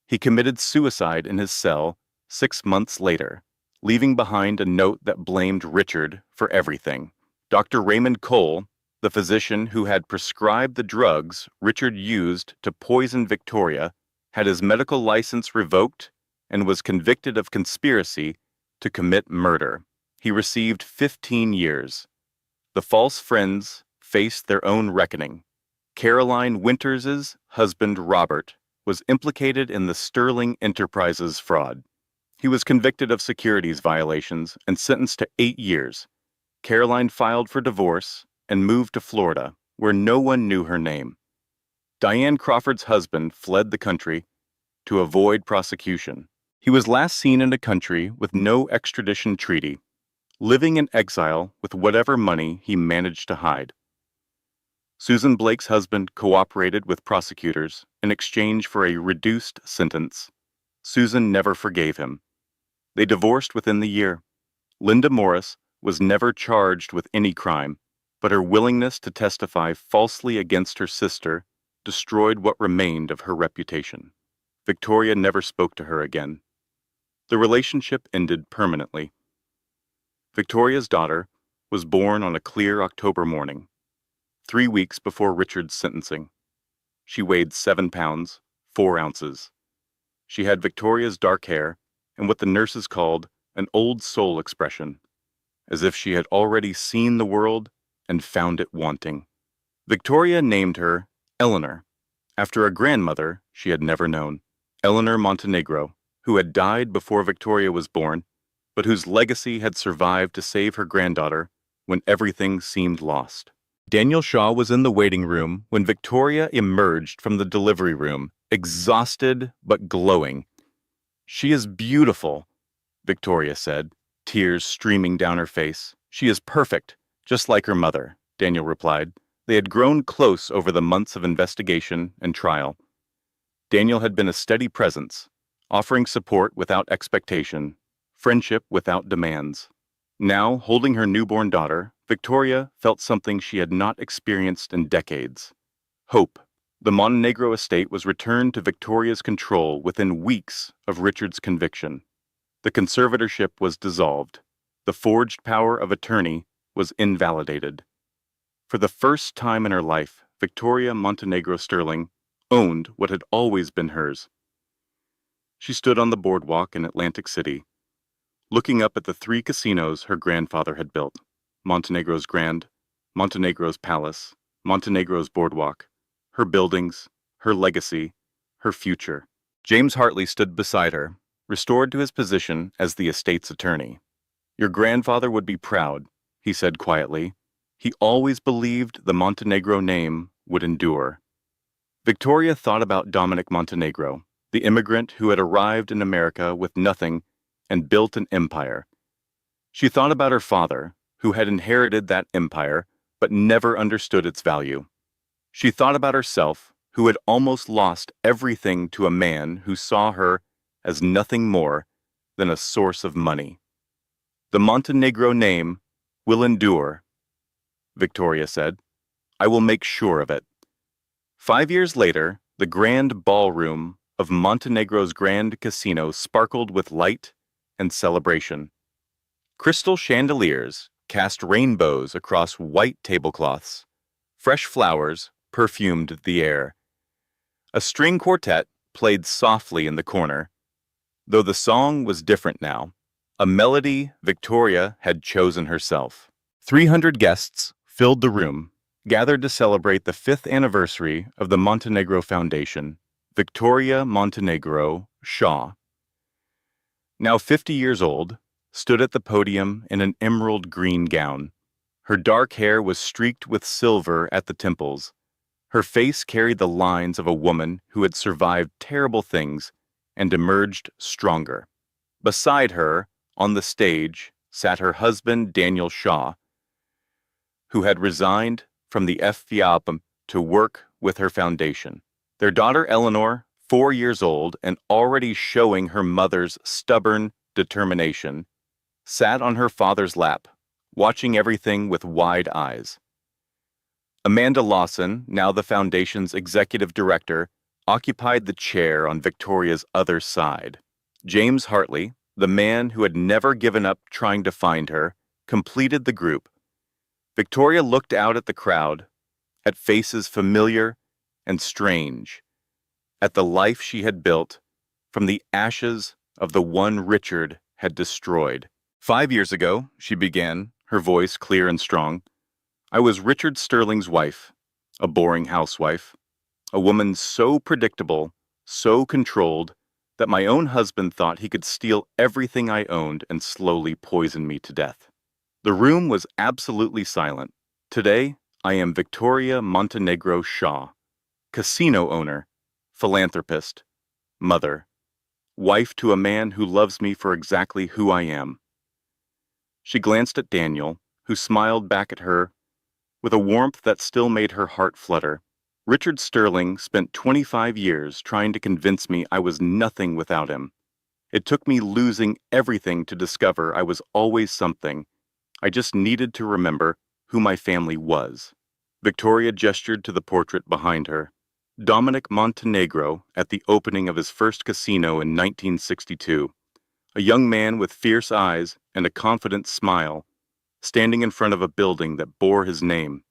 He committed suicide in his cell 6 months later, leaving behind a note that blamed Richard for everything. Dr. Raymond Cole, the physician who had prescribed the drugs Richard used to poison Victoria, had his medical license revoked and was convicted of conspiracy to commit murder. He received 15 years. The false friends faced their own reckoning. Caroline Winters's husband, Robert, was implicated in the Sterling Enterprises fraud. He was convicted of securities violations and sentenced to 8 years. Caroline filed for divorce and moved to Florida, where no one knew her name. Diane Crawford's husband fled the country to avoid prosecution. He was last seen in a country with no extradition treaty, living in exile with whatever money he managed to hide. Susan Blake's husband cooperated with prosecutors in exchange for a reduced sentence. Susan never forgave him. They divorced within the year. Linda Morris was never charged with any crime, but her willingness to testify falsely against her sister destroyed what remained of her reputation. Victoria never spoke to her again. The relationship ended permanently. Victoria's daughter was born on a clear October morning, 3 weeks before Richard's sentencing. She weighed 7 pounds, 4 ounces. She had Victoria's dark hair and what the nurses called an old soul expression, as if she had already seen the world and found it wanting. Victoria named her Eleanor, after a grandmother she had never known, Eleanor Montenegro, who had died before Victoria was born, but whose legacy had survived to save her granddaughter when everything seemed lost. Daniel Shaw was in the waiting room when Victoria emerged from the delivery room, exhausted but glowing. "She is beautiful," Victoria said, tears streaming down her face. "She is perfect, just like her mother," Daniel replied. They had grown close over the months of investigation and trial. Daniel had been a steady presence, offering support without expectation, friendship without demands. Now, holding her newborn daughter, Victoria felt something she had not experienced in decades. Hope. The Montenegro estate was returned to Victoria's control within weeks of Richard's conviction. The conservatorship was dissolved. The forged power of attorney was invalidated. For the first time in her life, Victoria Montenegro Sterling owned what had always been hers. She stood on the boardwalk in Atlantic City, looking up at the 3 casinos her grandfather had built: Montenegro's Grand, Montenegro's Palace, Montenegro's Boardwalk, her buildings, her legacy, her future. James Hartley stood beside her, restored to his position as the estate's attorney. "Your grandfather would be proud," he said quietly. "He always believed the Montenegro name would endure." Victoria thought about Dominic Montenegro, the immigrant who had arrived in America with nothing and built an empire. She thought about her father, who had inherited that empire but never understood its value. She thought about herself, who had almost lost everything to a man who saw her as nothing more than a source of money. "The Montenegro name will endure," Victoria said. "I will make sure of it." 5 years later, the grand ballroom of Montenegro's Grand Casino sparkled with light and celebration. Crystal chandeliers cast rainbows across white tablecloths. Fresh flowers perfumed the air. A string quartet played softly in the corner, though the song was different now, a melody Victoria had chosen herself. 300 guests filled the room, gathered to celebrate the 5th anniversary of the Montenegro Foundation, Victoria Montenegro Shaw. Now 50 years old, stood at the podium in an emerald green gown. Her dark hair was streaked with silver at the temples. Her face carried the lines of a woman who had survived terrible things and emerged stronger. Beside her, on the stage, sat her husband Daniel Shaw, who had resigned from the FBI to work with her foundation. Their daughter Eleanor, 4 years old and already showing her mother's stubborn determination, sat on her father's lap, watching everything with wide eyes. Amanda Lawson, now the foundation's executive director, occupied the chair on Victoria's other side. James Hartley, the man who had never given up trying to find her, completed the group. Victoria looked out at the crowd, at faces familiar and strange, at the life she had built from the ashes of the one Richard had destroyed. 5 years ago, she began, her voice clear and strong, I was Richard Sterling's wife, a boring housewife, a woman so predictable, so controlled, that my own husband thought he could steal everything I owned and slowly poison me to death. The room was absolutely silent. Today, I am Victoria Montenegro Shaw, casino owner, philanthropist, mother, wife to a man who loves me for exactly who I am. She glanced at Daniel, who smiled back at her with a warmth that still made her heart flutter. Richard Sterling spent 25 years trying to convince me I was nothing without him. It took me losing everything to discover I was always something. I just needed to remember who my family was. Victoria gestured to the portrait behind her. Dominic Montenegro at the opening of his first casino in 1962. a young man with fierce eyes and a confident smile, standing in front of a building that bore his name.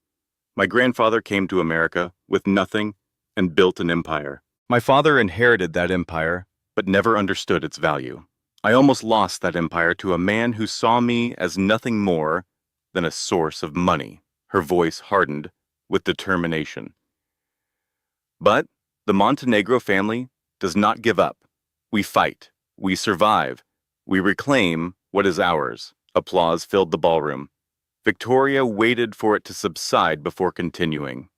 My grandfather came to America with nothing and built an empire. My father inherited that empire, but never understood its value. I almost lost that empire to a man who saw me as nothing more than a source of money. Her voice hardened with determination. But the Montenegro family does not give up. We fight. We survive. We reclaim what is ours. Applause filled the ballroom. Victoria waited for it to subside before continuing.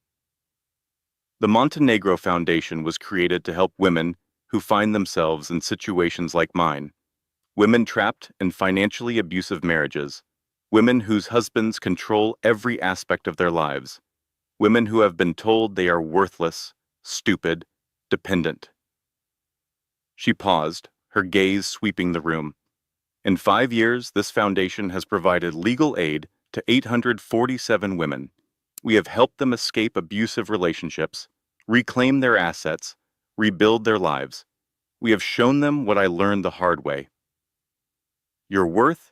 The Montenegro Foundation was created to help women who find themselves in situations like mine. Women trapped in financially abusive marriages. Women whose husbands control every aspect of their lives. Women who have been told they are worthless, stupid, dependent. She paused, her gaze sweeping the room. In 5 years, this foundation has provided legal aid to 847 women. We have helped them escape abusive relationships, reclaim their assets, rebuild their lives. We have shown them what I learned the hard way. Your worth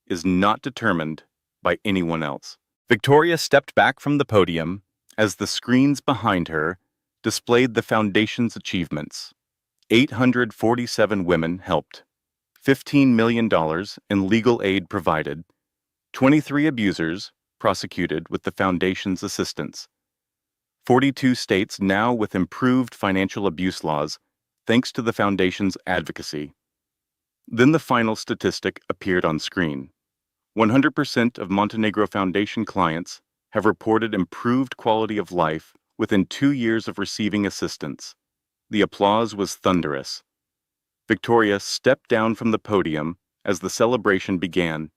is not determined by anyone else. Victoria stepped back from the podium as the screens behind her displayed the foundation's achievements. 847 women helped, $15 million in legal aid provided, 23 abusers prosecuted with the foundation's assistance, 42 states now with improved financial abuse laws thanks to the foundation's advocacy. Then the final statistic appeared on screen. 100% of Montenegro Foundation clients have reported improved quality of life within 2 years of receiving assistance. The applause was thunderous. Victoria stepped down from the podium as the celebration began.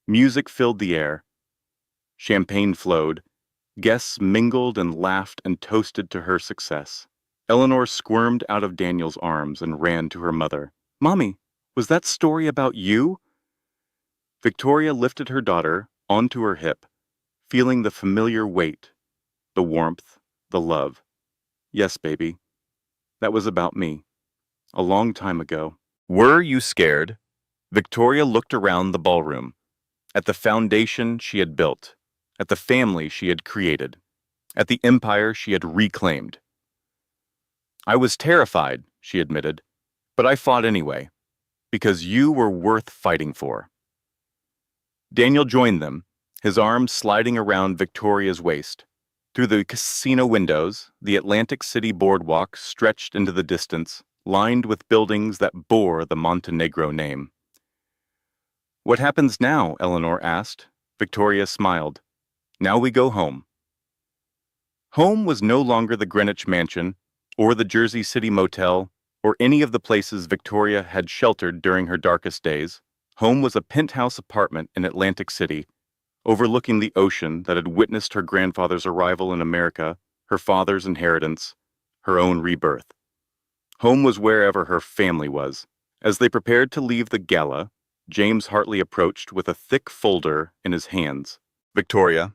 Music filled the air. Champagne flowed. Guests mingled and laughed and toasted to her success. Eleanor squirmed out of Daniel's arms and ran to her mother. "Mommy, was that story about you?" Victoria lifted her daughter onto her hip, feeling the familiar weight, the warmth, the love. "Yes, baby. That was about me. A long time ago." Were you scared? Victoria looked around the ballroom, at the foundation she had built, at the family she had created, at the empire she had reclaimed. "I was terrified," she admitted, "but I fought anyway, because you were worth fighting for." Daniel joined them, his arms sliding around Victoria's waist. Through the casino windows, the Atlantic City boardwalk stretched into the distance, lined with buildings that bore the Montenegro name. "What happens now?" Eleanor asked. Victoria smiled. "Now we go home." Home was no longer the Greenwich Mansion, or the Jersey City Motel, or any of the places Victoria had sheltered during her darkest days. Home was a penthouse apartment in Atlantic City, overlooking the ocean that had witnessed her grandfather's arrival in America, her father's inheritance, her own rebirth. Home was wherever her family was. As they prepared to leave the gala, James Hartley approached with a thick folder in his hands. "Victoria,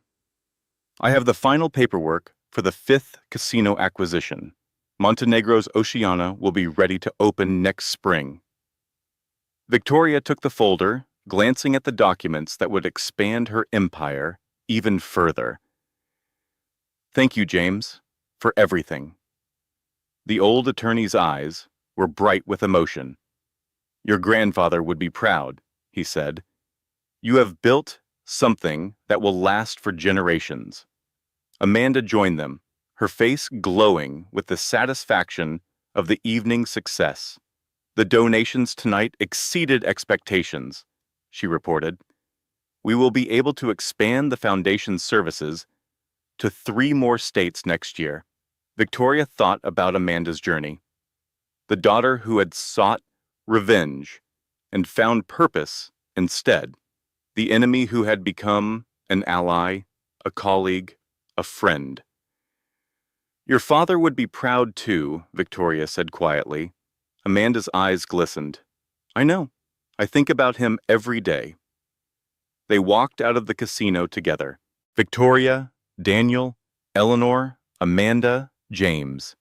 I have the final paperwork for the 5th casino acquisition. Montenegro's Oceana will be ready to open next spring." Victoria took the folder, glancing at the documents that would expand her empire even further. "Thank you, James, for everything." The old attorney's eyes were bright with emotion. "Your grandfather would be proud," he said. "You have built something that will last for generations." Amanda joined them, her face glowing with the satisfaction of the evening's success. "The donations tonight exceeded expectations," she reported. "We will be able to expand the foundation's services to 3 more states next year." Victoria thought about Amanda's journey. The daughter who had sought revenge and found purpose instead. The enemy who had become an ally, a colleague, a friend. "Your father would be proud too," Victoria said quietly. Amanda's eyes glistened. "I know. I think about him every day." They walked out of the casino together. Victoria, Daniel, Eleanor, Amanda, James.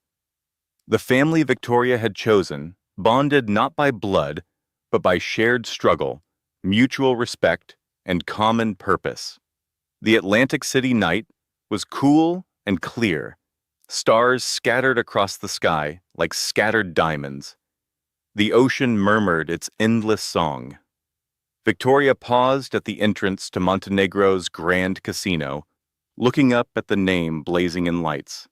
The family Victoria had chosen, bonded not by blood, but by shared struggle, mutual respect, and common purpose. The Atlantic City night was cool and clear, stars scattered across the sky like scattered diamonds. The ocean murmured its endless song. Victoria paused at the entrance to Montenegro's Grand Casino, looking up at the name blazing in lights.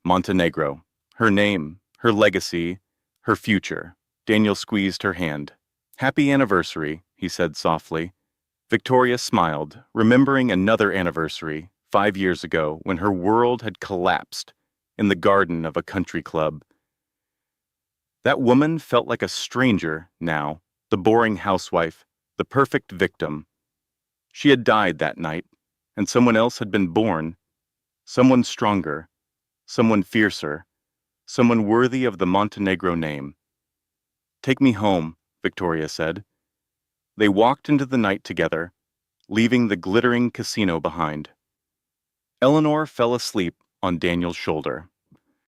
Montenegro. Her name, her legacy, her future. Daniel squeezed her hand. "Happy anniversary," he said softly. Victoria smiled, remembering another anniversary, 5 years ago, when her world had collapsed in the garden of a country club. That woman felt like a stranger now, the boring housewife, the perfect victim. She had died that night, and someone else had been born, someone stronger, someone fiercer, someone worthy of the Montenegro name. "Take me home," Victoria said. They walked into the night together, leaving the glittering casino behind. Eleanor fell asleep on Daniel's shoulder.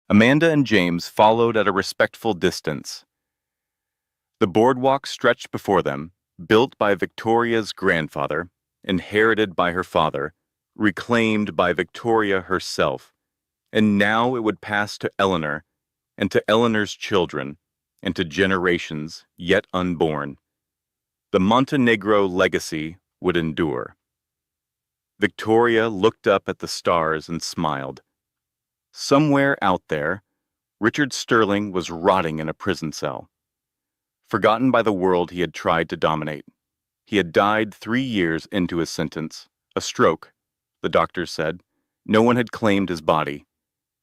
Amanda and James followed at a respectful distance. The boardwalk stretched before them, built by Victoria's grandfather, inherited by her father, reclaimed by Victoria herself, and now it would pass to Eleanor and to Eleanor's children and to generations yet unborn. The Montenegro legacy would endure. Victoria looked up at the stars and smiled. Somewhere out there, Richard Sterling was rotting in a prison cell. Forgotten by the world he had tried to dominate. He had died 3 years into his sentence. A stroke, the doctors said. No one had claimed his body.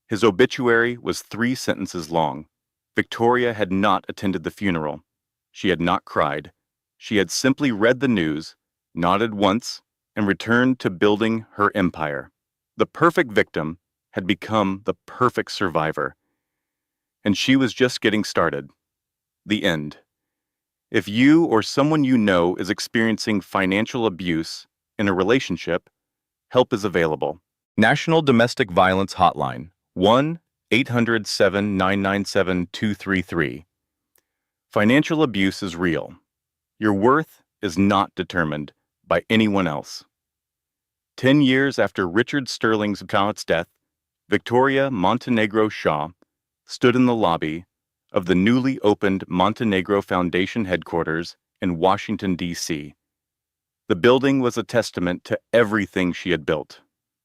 His obituary was 3 sentences long. Victoria had not attended the funeral. She had not cried. She had simply read the news, nodded once, and returned to building her empire. The perfect victim had become the perfect survivor. And she was just getting started. The end. If you or someone you know is experiencing financial abuse in a relationship, help is available. National Domestic Violence Hotline, 1-800-7-997-233. Financial abuse is real. Your worth is not determined by anyone else. 10 years after Richard Sterling's death, Victoria Montenegro Shaw stood in the lobby of the newly opened Montenegro Foundation headquarters in Washington, D.C. The building was a testament to everything she had built.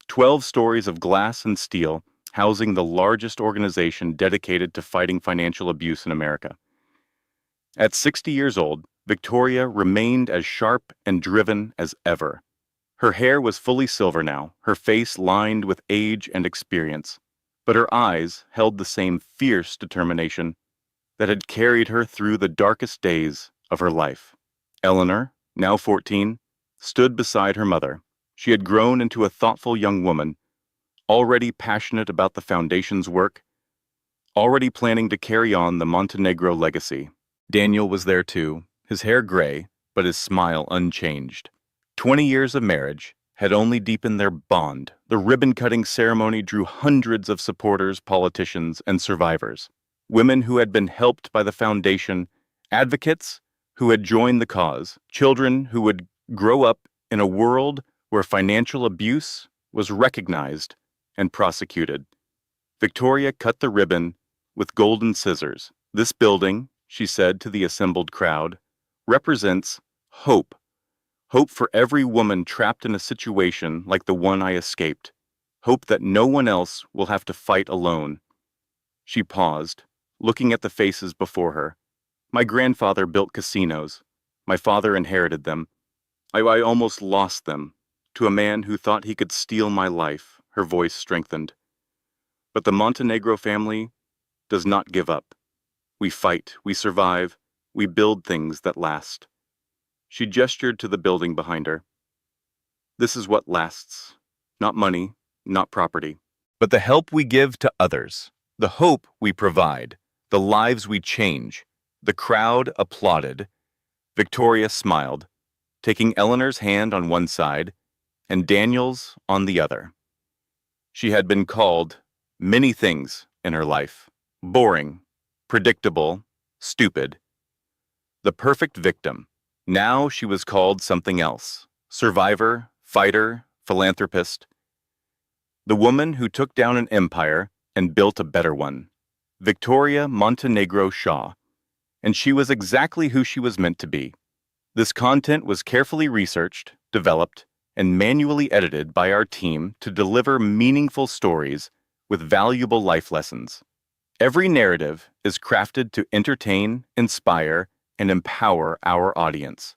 12 stories of glass and steel housing the largest organization dedicated to fighting financial abuse in America. At 60 years old, Victoria remained as sharp and driven as ever. Her hair was fully silver now, her face lined with age and experience, but her eyes held the same fierce determination that had carried her through the darkest days of her life. Eleanor, now 14, stood beside her mother. She had grown into a thoughtful young woman, already passionate about the Foundation's work, already planning to carry on the Montenegro legacy. Daniel was there too, his hair gray, but his smile unchanged. 20 years of marriage had only deepened their bond. The ribbon-cutting ceremony drew hundreds of supporters, politicians, and survivors. Women who had been helped by the Foundation, advocates who had joined the cause, children who would grow up in a world where financial abuse was recognized and prosecuted. Victoria cut the ribbon with golden scissors. "This building," she said to the assembled crowd, "represents hope. Hope for every woman trapped in a situation like the one I escaped. Hope that no one else will have to fight alone." She paused, looking at the faces before her. "My grandfather built casinos. My father inherited them. I almost lost them to a man who thought he could steal my life." Her voice strengthened. "But the Montenegro family does not give up. We fight, we survive, we build things that last." She gestured to the building behind her. "This is what lasts. Not money, not property, but the help we give to others, the hope we provide, the lives we change." The crowd applauded. Victoria smiled, taking Eleanor's hand on one side and Daniel's on the other. She had been called many things in her life: boring, predictable, stupid. The perfect victim. Now she was called something else. Survivor, fighter, philanthropist. The woman who took down an empire and built a better one. Victoria Montenegro Shaw. And she was exactly who she was meant to be. This content was carefully researched, developed, and manually edited by our team to deliver meaningful stories with valuable life lessons. Every narrative is crafted to entertain, inspire, and empower our audience.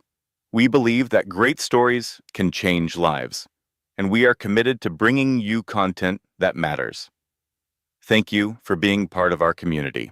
We believe that great stories can change lives, and we are committed to bringing you content that matters. Thank you for being part of our community.